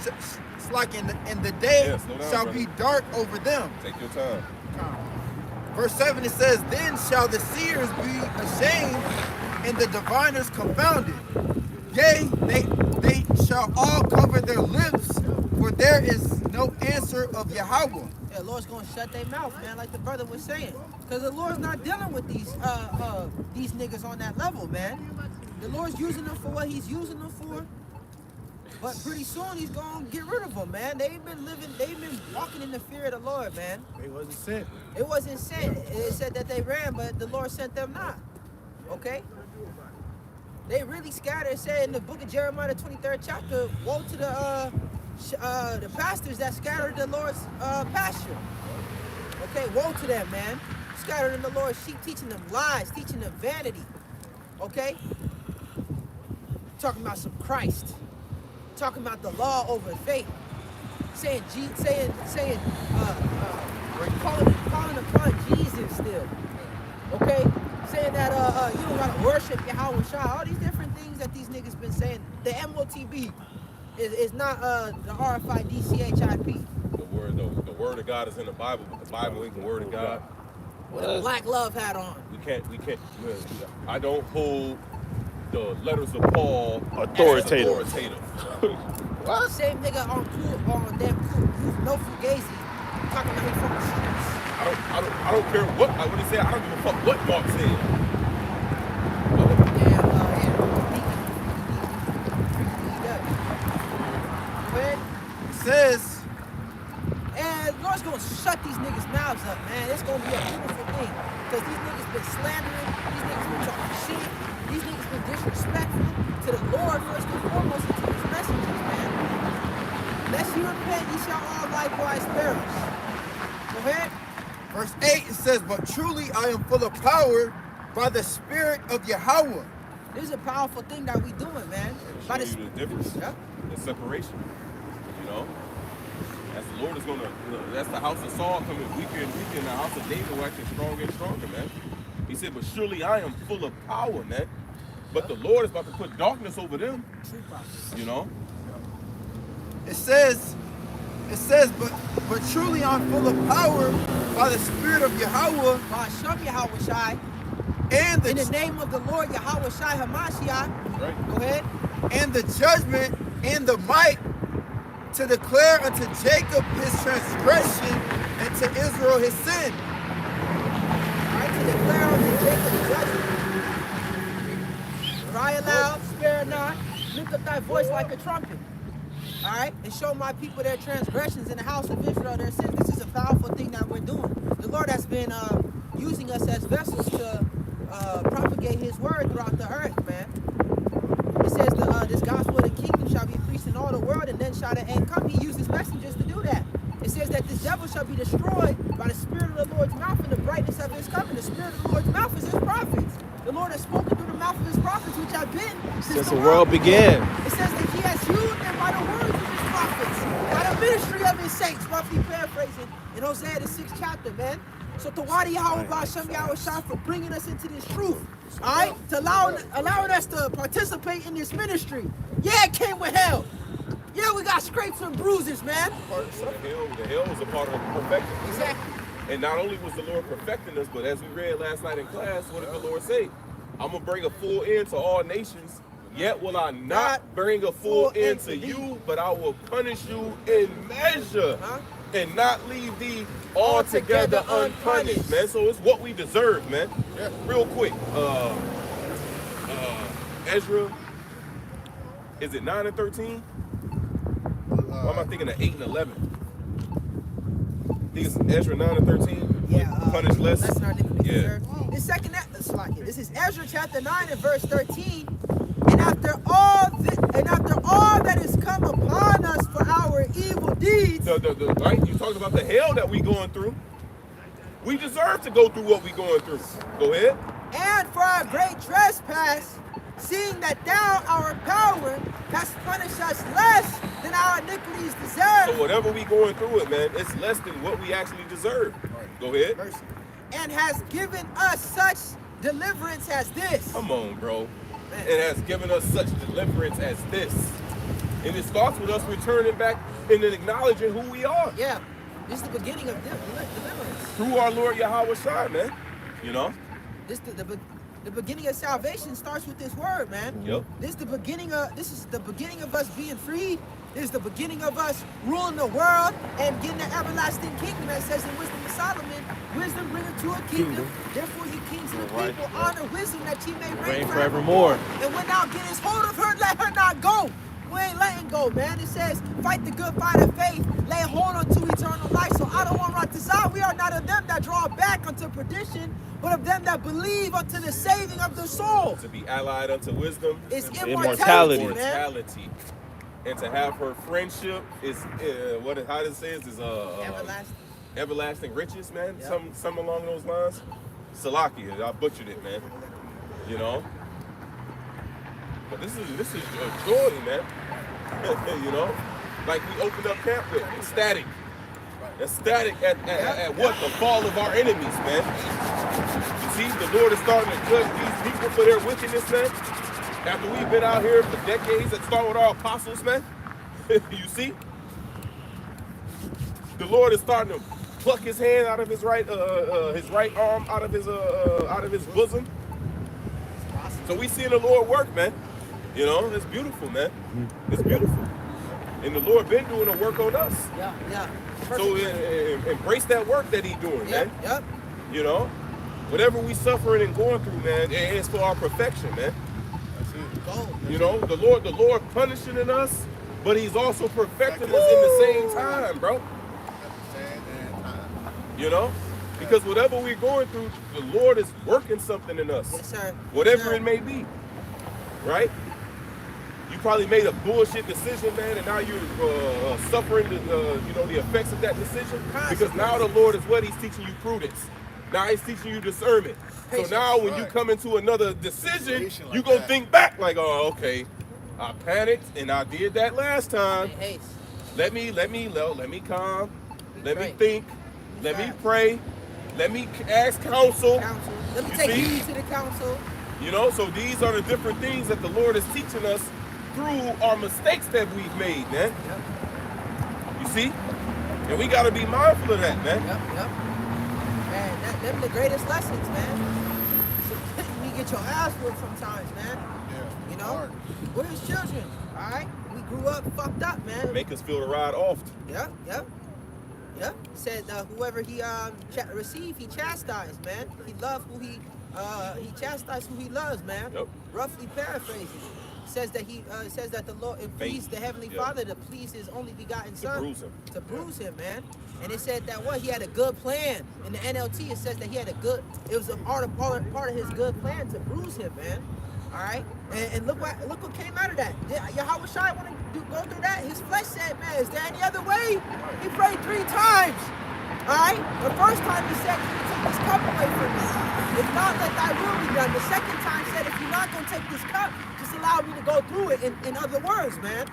it's like in the day shall be dark over them. Take your time. Verse 7, it says, then shall the seers be ashamed, and the diviners confounded. Yea, they shall all cover their lips, for there is no answer of Yahweh. Yeah, the Lord's gonna shut their mouth, man, like the brother was saying. Because the Lord's not dealing with these niggas on that level, man. The Lord's using them for what he's using them for. But pretty soon he's gonna get rid of them, man. They've been walking in the fear of the Lord, man. They wasn't sent. It wasn't sent. It said that they ran, but the Lord sent them not. Okay? They really scattered. It said in the book of Jeremiah, the 23rd chapter, woe to the pastors that scattered the Lord's pasture. Okay, woe to them, man. Scattered in the Lord's sheep, teaching them lies, teaching them vanity. Okay? Talking about some Christ. Talking about the law over faith. Calling upon Jesus still. Okay? Saying that you don't gotta worship Yahweh Shai. All these different things that these niggas been saying. The MOTB is not the RFID CHIP. The word of God is in the Bible, but the Bible ain't the word of God. With a black love hat on. We can't. I don't hold the letters of Paul Authoritative. What? Same nigga on them cool. No fugazi. Talking about him from the streets. I don't care what he said. I don't give a fuck what Mark said. It says, and Lord's gonna shut these niggas' mouths up, man. It's gonna be a beautiful thing. Because these niggas been slandering, these niggas been talking shit, these niggas been disrespectful to the Lord first and foremost and to his messengers, man. Unless you repent, ye shall all likewise perish. Go ahead. verse 8, it says, but truly I am full of power by the Spirit of Yahweh. This is a powerful thing that we doing, man. By Show you the difference, yeah. the separation. You know, as the Lord is gonna, that's the house of Saul coming weaker and weaker, and the house of David will acting stronger and stronger, man. He said, but surely I am full of power, man. But the Lord is about to put darkness over them. You know? It says, but truly I'm full of power by the Spirit of Yahweh. By Shem Yahweh Shai. And in the name of the Lord Yahweh Shai Hamashiach. Right. Go ahead. And the judgment and the might to declare unto Jacob his transgression and to Israel his sin. Right, to declare unto Jacob the judgment. Cry aloud, spare not, lift up thy voice like a trumpet. All right, and show my people their transgressions in the house of Israel their sins. This is a powerful thing that we're doing. The Lord has been using us as vessels to propagate propagate his word throughout the earth, man. It says this gospel of the kingdom shall be preached in all the world, and then shall the end come. He uses messengers to do that. It says that this devil shall be destroyed by the spirit of the Lord's mouth and the brightness of his coming. The spirit of the Lord's mouth is his prophets. The Lord has spoken through the mouth of his prophets, which have been Since the world began. It says that he has used them by the words of his prophets, by the ministry of his saints, roughly paraphrasing in Hosea the 6th chapter, man. So Tawadi Yahweh Ba'Shem Yahweh Shah for bringing us into this truth, all right? To allowing us to participate in this ministry. Yeah, it came with hell. Yeah, we got scrapes and bruises, man. The hell was a part of the perfection. Exactly. And not only was the Lord perfecting us, but as we read last night in class, what did the Lord say? I'm going to bring a full end to all nations, yet will I not bring a full end to you, but I will punish you in measure and not leave thee altogether unpunished, man. So it's what we deserve, man. Yeah. Real quick, Ezra, is it 9 and 13? Why am I thinking of 8 and 11? I think it's Ezra 9 and 13. Yeah. Punish less. Lesson our iniquity Yeah. deserves. The second, this is Ezra chapter 9 and verse 13. And after all that is come upon us for our evil deeds. Right? You talked about the hell that we going through. We deserve to go through what we going through. Go ahead. And for our great trespass, seeing that thou, our power, hast punished us less than our iniquities deserve. So whatever we going through it, man, it's less than what we actually deserve. Go ahead. Mercy. And has given us such deliverance as this. Come on, bro. It has given us such deliverance as this. And it starts with us returning back and then acknowledging who we are. Yeah. This is the beginning of deliverance. Through our Lord Yahweh Shai, man. You know? The beginning of salvation starts with this word, man. Yep. This is the beginning of us being free. This is the beginning of us ruling the world and getting the everlasting kingdom. That says in Wisdom of Solomon, wisdom bringeth to a kingdom. Therefore ye kings of the people honor wisdom that ye may reign forevermore. And when thou gettest hold of her, let her not go. We ain't letting go, man. It says, fight the good fight of faith, lay hold unto eternal life. So I don't want to desire. We are not of them that draw back unto perdition, but of them that believe unto the saving of the soul. To be allied unto wisdom It's immortality. Immortality. And to have her friendship is how does it say is everlasting riches, man. Yep. Some along those lines. Salaki, I butchered it, man. You know. But this is joy, man. You know, like we opened up camp with ecstatic. Ecstatic at what? The fall of our enemies, man. You see, the Lord is starting to judge these people for their wickedness, man. After we've been out here for decades, let's start with our apostles, man. You see? The Lord is starting to pluck his hand out of his right arm out of his bosom. So we seeing the Lord work, man. You know, it's beautiful, man. It's beautiful. And the Lord been doing the work on us. Yeah. So embrace that work that he's doing, man. Yep. You know? Whatever we suffering and going through, man, it's for our perfection, man. You know, the Lord punishing in us, but he's also perfecting us in the same time, bro. You know? Because whatever we're going through, the Lord is working something in us. Yes, sir. Whatever it may be. Right? You probably made a bullshit decision, man, and now you're suffering the effects of that decision. Because now the Lord is what? He's teaching you prudence. Now he's teaching you discernment. So now when you come into another decision, you're going to think back like, oh, okay, I panicked and I did that last time. Let me calm. Let me think. Let me pray. Let me ask counsel. Let me take heed to the counsel. You know, so these are the different things that the Lord is teaching us through our mistakes that we've made, man. Yep. You see? And we got to be mindful of that, man. Yep. Man, them the greatest lessons, man. You get your ass whooped sometimes, man. Yeah. You know? We're his children, all right? We grew up fucked up, man. Make us feel the ride off. Yep. He said whoever he received, he chastised, man. He loved who he he chastised who he loves, man. Yep. Roughly paraphrasing. Says that he says that the Lord it pleased the Heavenly Father to please his only begotten Son. To bruise him, man. And it said that he had a good plan. In the NLT, it says that he had it was a part of his good plan to bruise him, man. All right, and look what came out of that. Yahweh Shai want to go through that. His flesh said, man, is there any other way? He prayed 3 times. All right, the first time he said, can you take this cup away from me? If not, let thy will be done. The second time said, if you're not going to take this cup, just allow me to go through it, in other words, man.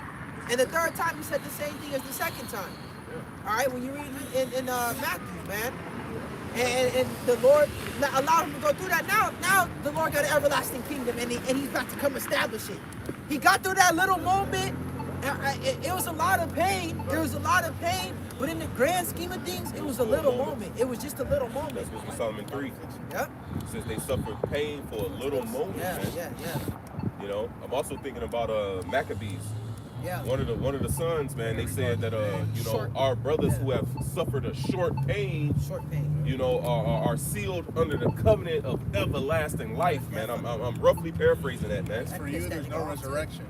And the third time he said the same thing as the second time. All right, when you read in Matthew, man. And the Lord allowed him to go through that. Now the Lord got an everlasting kingdom, and he's about to come establish it. He got through that little moment. It was a lot of pain. There was a lot of pain, but in the grand scheme of things, it was a little moment. It was just a little moment. That's what's in Solomon 3. Yep. It says they suffered pain for a little moment, man. Yeah. You know, I'm also thinking about Maccabees. Yeah. One of the sons, man, they said that you know, our brothers who have suffered a short pain, you know, are sealed under the covenant of everlasting life, man. I'm roughly paraphrasing that, man. For you, there's no resurrection.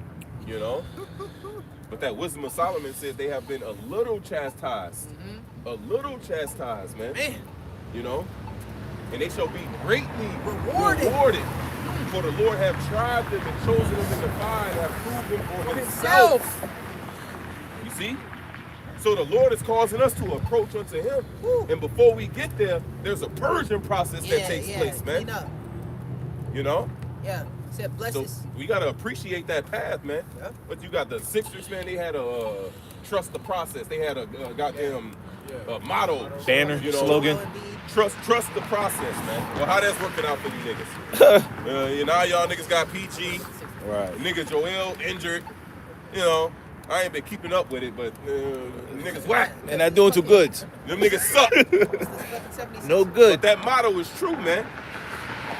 You know, but that wisdom of Solomon says they have been a little chastised, man. You know, and they shall be greatly rewarded. For the Lord have tried them and chosen them in the fire and have proved them for himself. You see? So the Lord is causing us to approach unto him. And before we get there, there's a purging process that takes place, man. You know? Yeah. Said bless So us. we got to appreciate that path, man. Yeah. But you got the Sixers, man, they had a trust the process. They had a goddamn motto. Banner, you know, slogan. Trust the process, man. Well, how that's working out for you niggas? You know, y'all niggas got PG. Right. Nigga Joel injured. You know, I ain't been keeping up with it, but niggas whack. And not doing too good. Them niggas suck. No good. But that motto is true, man.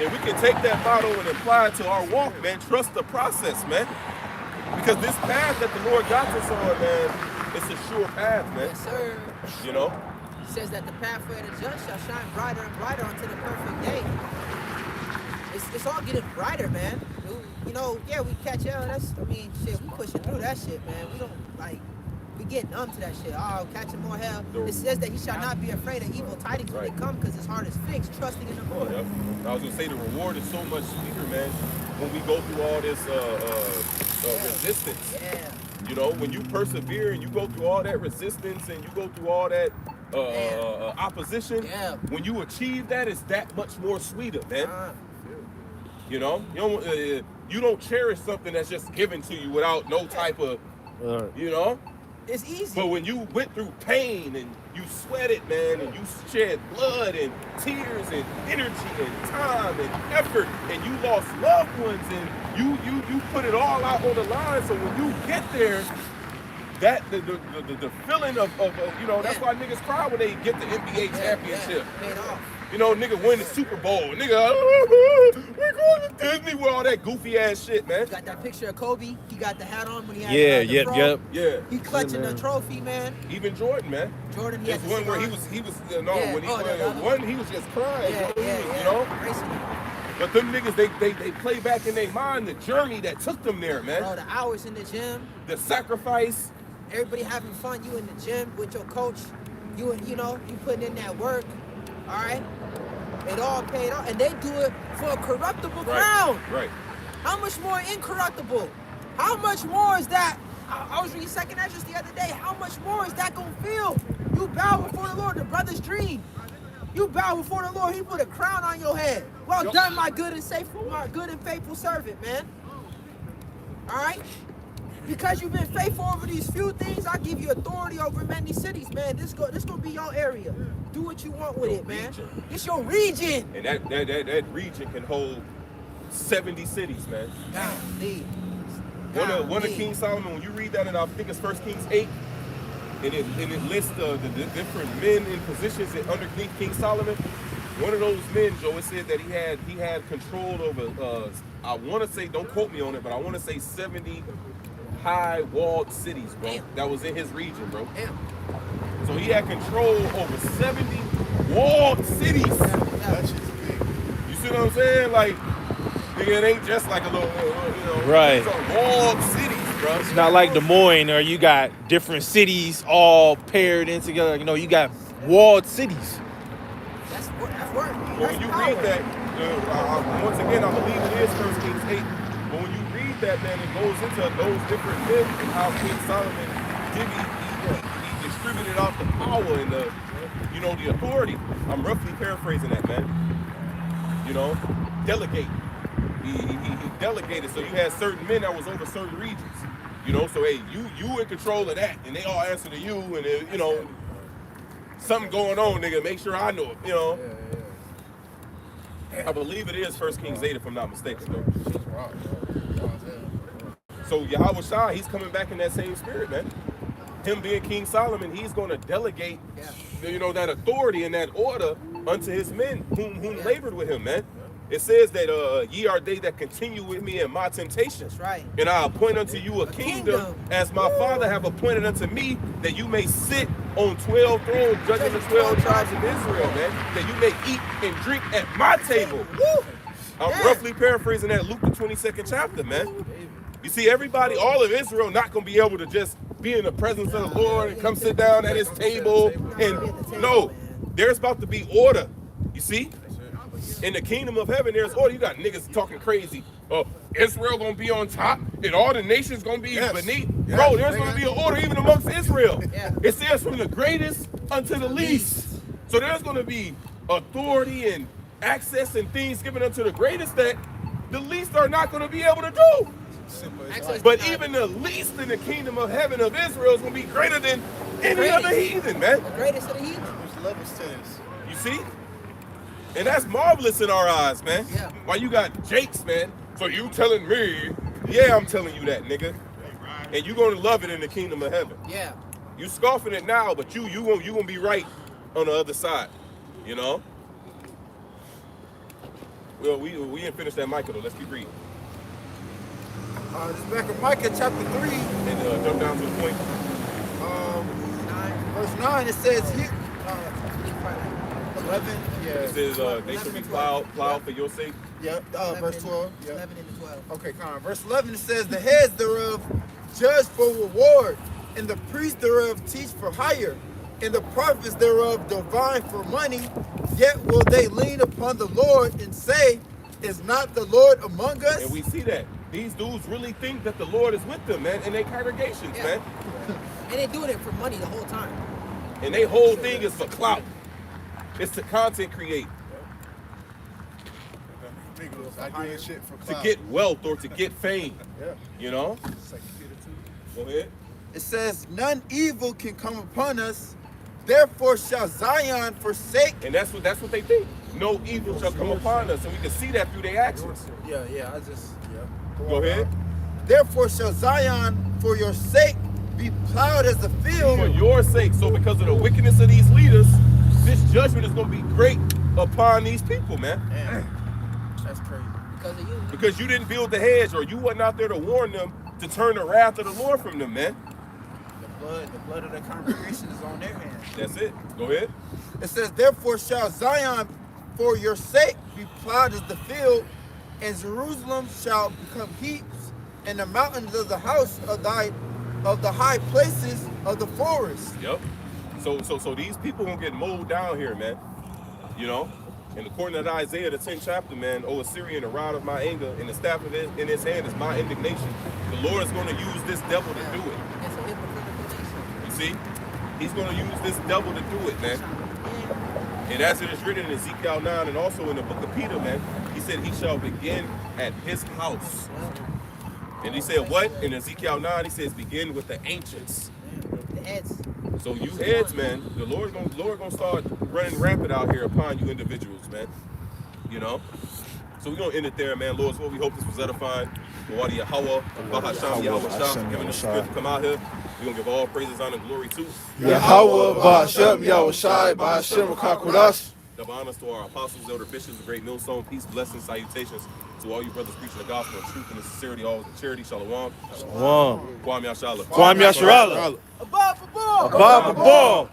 And we can take that motto and apply it to our walk, man. Trust the process, man. Because this path that the Lord got us on, man, it's a sure path, man. Yes, sir. You know? It says that the pathway of the just shall shine brighter and brighter unto the perfect day. It's all getting brighter, man. You know, yeah, we catch up. We pushing through that shit, man. We don't, we get numb to that shit. Oh, catching more hell. It says that he shall not be afraid of evil tidings when they come because his heart is fixed, trusting in the Lord. Yeah. I was going to say the reward is so much sweeter, man, when we go through all this resistance. Yeah. You know, when you persevere and you go through all that resistance and you go through all that opposition, when you achieve that, it's that much more sweeter, man. You know, you don't cherish something that's just given to you without no type of, you know. It's easy. But when you went through pain and you sweated, man, and you shed blood and tears and energy and time and effort, and you lost loved ones, and you put it all out on the line. So when you get there, that the feeling of you know, that's why niggas cry when they get the NBA championship. Paid off. You know, nigga win the Super Bowl. Nigga, we're going to Disney with all that goofy ass shit, man. Got that picture of Kobe. He got the hat on when he had Yeah. He clutching the trophy, man. Even Jordan, man. Jordan, There's one where he was he was just crying. You know. But them niggas, they play back in their mind the journey that took them there, man. Bro, the hours in the gym, the sacrifice. Everybody having fun. You in the gym with your coach. You putting in that work. All right. It all paid off, and they do it for a corruptible crown. Right. How much more incorruptible? How much more is that? I was reading 2nd Ezra the other day. How much more is that gonna feel? You bow before the Lord, the brother's dream. You bow before the Lord. He put a crown on your head. Well done, my good and faithful servant, man. All right. Because you've been faithful over these few things, I give you authority over many cities, man. This gonna be your area. Do what you want with it, man. It's your region. And that region can hold 70 cities, man. One of King Solomon, when you read that, and I think it's 1 Kings 8, and it lists the different men in positions underneath King Solomon. One of those men, Joe, it said that he had control over. I want to say, don't quote me on it, but I want to say 70 high walled cities, bro. Damn. That was in his region, bro. Damn. So he had control over 70 walled cities. That shit's big. You see know what I'm saying? Like, nigga, it ain't just like a little, you know, Right. These are walled cities, bro. It's not like Des Moines, or you got different cities all paired in together. You know, you got walled cities. That's work. But when you read that, once again, I believe it is 1 Kings 8. But when you read that, man, it goes into those different men and how King Solomon he distributed out the power and the, you know, the authority. I'm roughly paraphrasing that, man. You know, delegate. He delegated, so you had certain men that was over certain regions. You know, so hey, you in control of that, and they all answer to you, and you know, something going on, nigga. Make sure I know it. You know. I believe it is 1 Kings 8, if I'm not mistaken, though. So Yahweh Shai, he's coming back in that same spirit, man. Him being King Solomon, he's going to delegate, you know, that authority and that order unto his men whom labored with him, man. It says that ye are they that continue with me in my temptations. That's right. And I appoint unto you a kingdom as my Father have appointed unto me, that you may sit on 12 thrones, judging the 12 tribes of Israel, man. That you may eat and drink at my table. I'm roughly paraphrasing that Luke the 22nd chapter, man. You see, everybody, all of Israel, not going to be able to just be in the presence of the Lord and come sit down at his table. And no, there's about to be order. You see? In the kingdom of heaven, there's order. You got niggas talking crazy. Oh, Israel gonna be on top, and all the nations gonna be beneath. Bro, there's gonna be an order even amongst Israel. It says from the greatest unto the least. So there's gonna be authority and access and things given unto the greatest that the least are not gonna be able to do. But even the least in the kingdom of heaven of Israel is gonna be greater than any other heathen, man. The greatest of the heathen. There's levels to this. You see? And that's marvelous in our eyes, man. Yeah. Why you got Jakes, man? So you telling me, yeah, I'm telling you that, nigga. And you gonna love it in the kingdom of heaven. Yeah. You scoffing it now, but you gonna be right on the other side, you know? Well, we didn't finish that Micah though. Let's keep reading. This is back in Micah chapter 3, And jump down to the point. verse 9. It says here, 11. It says they shall be plowed for your sake. Yeah. Verse 12. Yeah. 11 and 12. Okay, come on. Verse 11 it says, the heads thereof judge for reward, and the priests thereof teach for hire, and the prophets thereof divine for money. Yet will they lean upon the Lord and say, is not the Lord among us? And we see that. These dudes really think that the Lord is with them, man, in their congregations, man. And they doing it for money the whole time. And their whole thing is for clout. It's to content create. I do this shit for To clout. get wealth or to get fame. Yeah. You know? Go ahead. It says, none evil can come upon us. Therefore shall Zion forsake. And that's what they think. No evil shall come upon us. And we can see that through their actions. Yeah. Go ahead. Therefore shall Zion for your sake be plowed as a field. For your sake. So because of the wickedness of these leaders, this judgment is going to be great upon these people, man. That's crazy. Because of you. Because you didn't build the hedge, or you wasn't out there to warn them to turn the wrath of the Lord from them, man. The blood of the congregation is on their hands. That's it. Go ahead. It says, therefore shall Zion for your sake be plowed as the field, and Jerusalem shall become heaps, and the mountains of the house of the high places of the forest. Yep. So these people gonna get mowed down here, man. You know? And according to Isaiah, the 10th chapter, man, O Assyrian, the rod of my anger, and the staff of it in his hand is my indignation. The Lord is gonna use this devil to do it. It's a hypocritical nation. You see? He's gonna use this devil to do it, man. And as it is written in Ezekiel 9 and also in the book of Peter, man, he said he shall begin at his house. And he said what? In Ezekiel 9, he says begin with the ancients. The heads. So you heads, man, the Lord gonna start running rampant out here upon you individuals, man. You know? So we're gonna end it there, man. Lord's what we hope this was edifying. Wadi Yahweh, Bahasham, Yahweh Shah, giving us strength to come out here. We're gonna give all praises, honor, and glory to Yahweh, Ba'ashem, Yahweh Shai, Ba'ashem, Kakudash. Double honors to our apostles, elder bishops, the great millstone, peace, blessings, salutations to all you brothers preaching the gospel of truth and the sincerity, always in charity. Shalom. Kwam Yashala. Kwam Yasharala. Above the ball. Above the ball.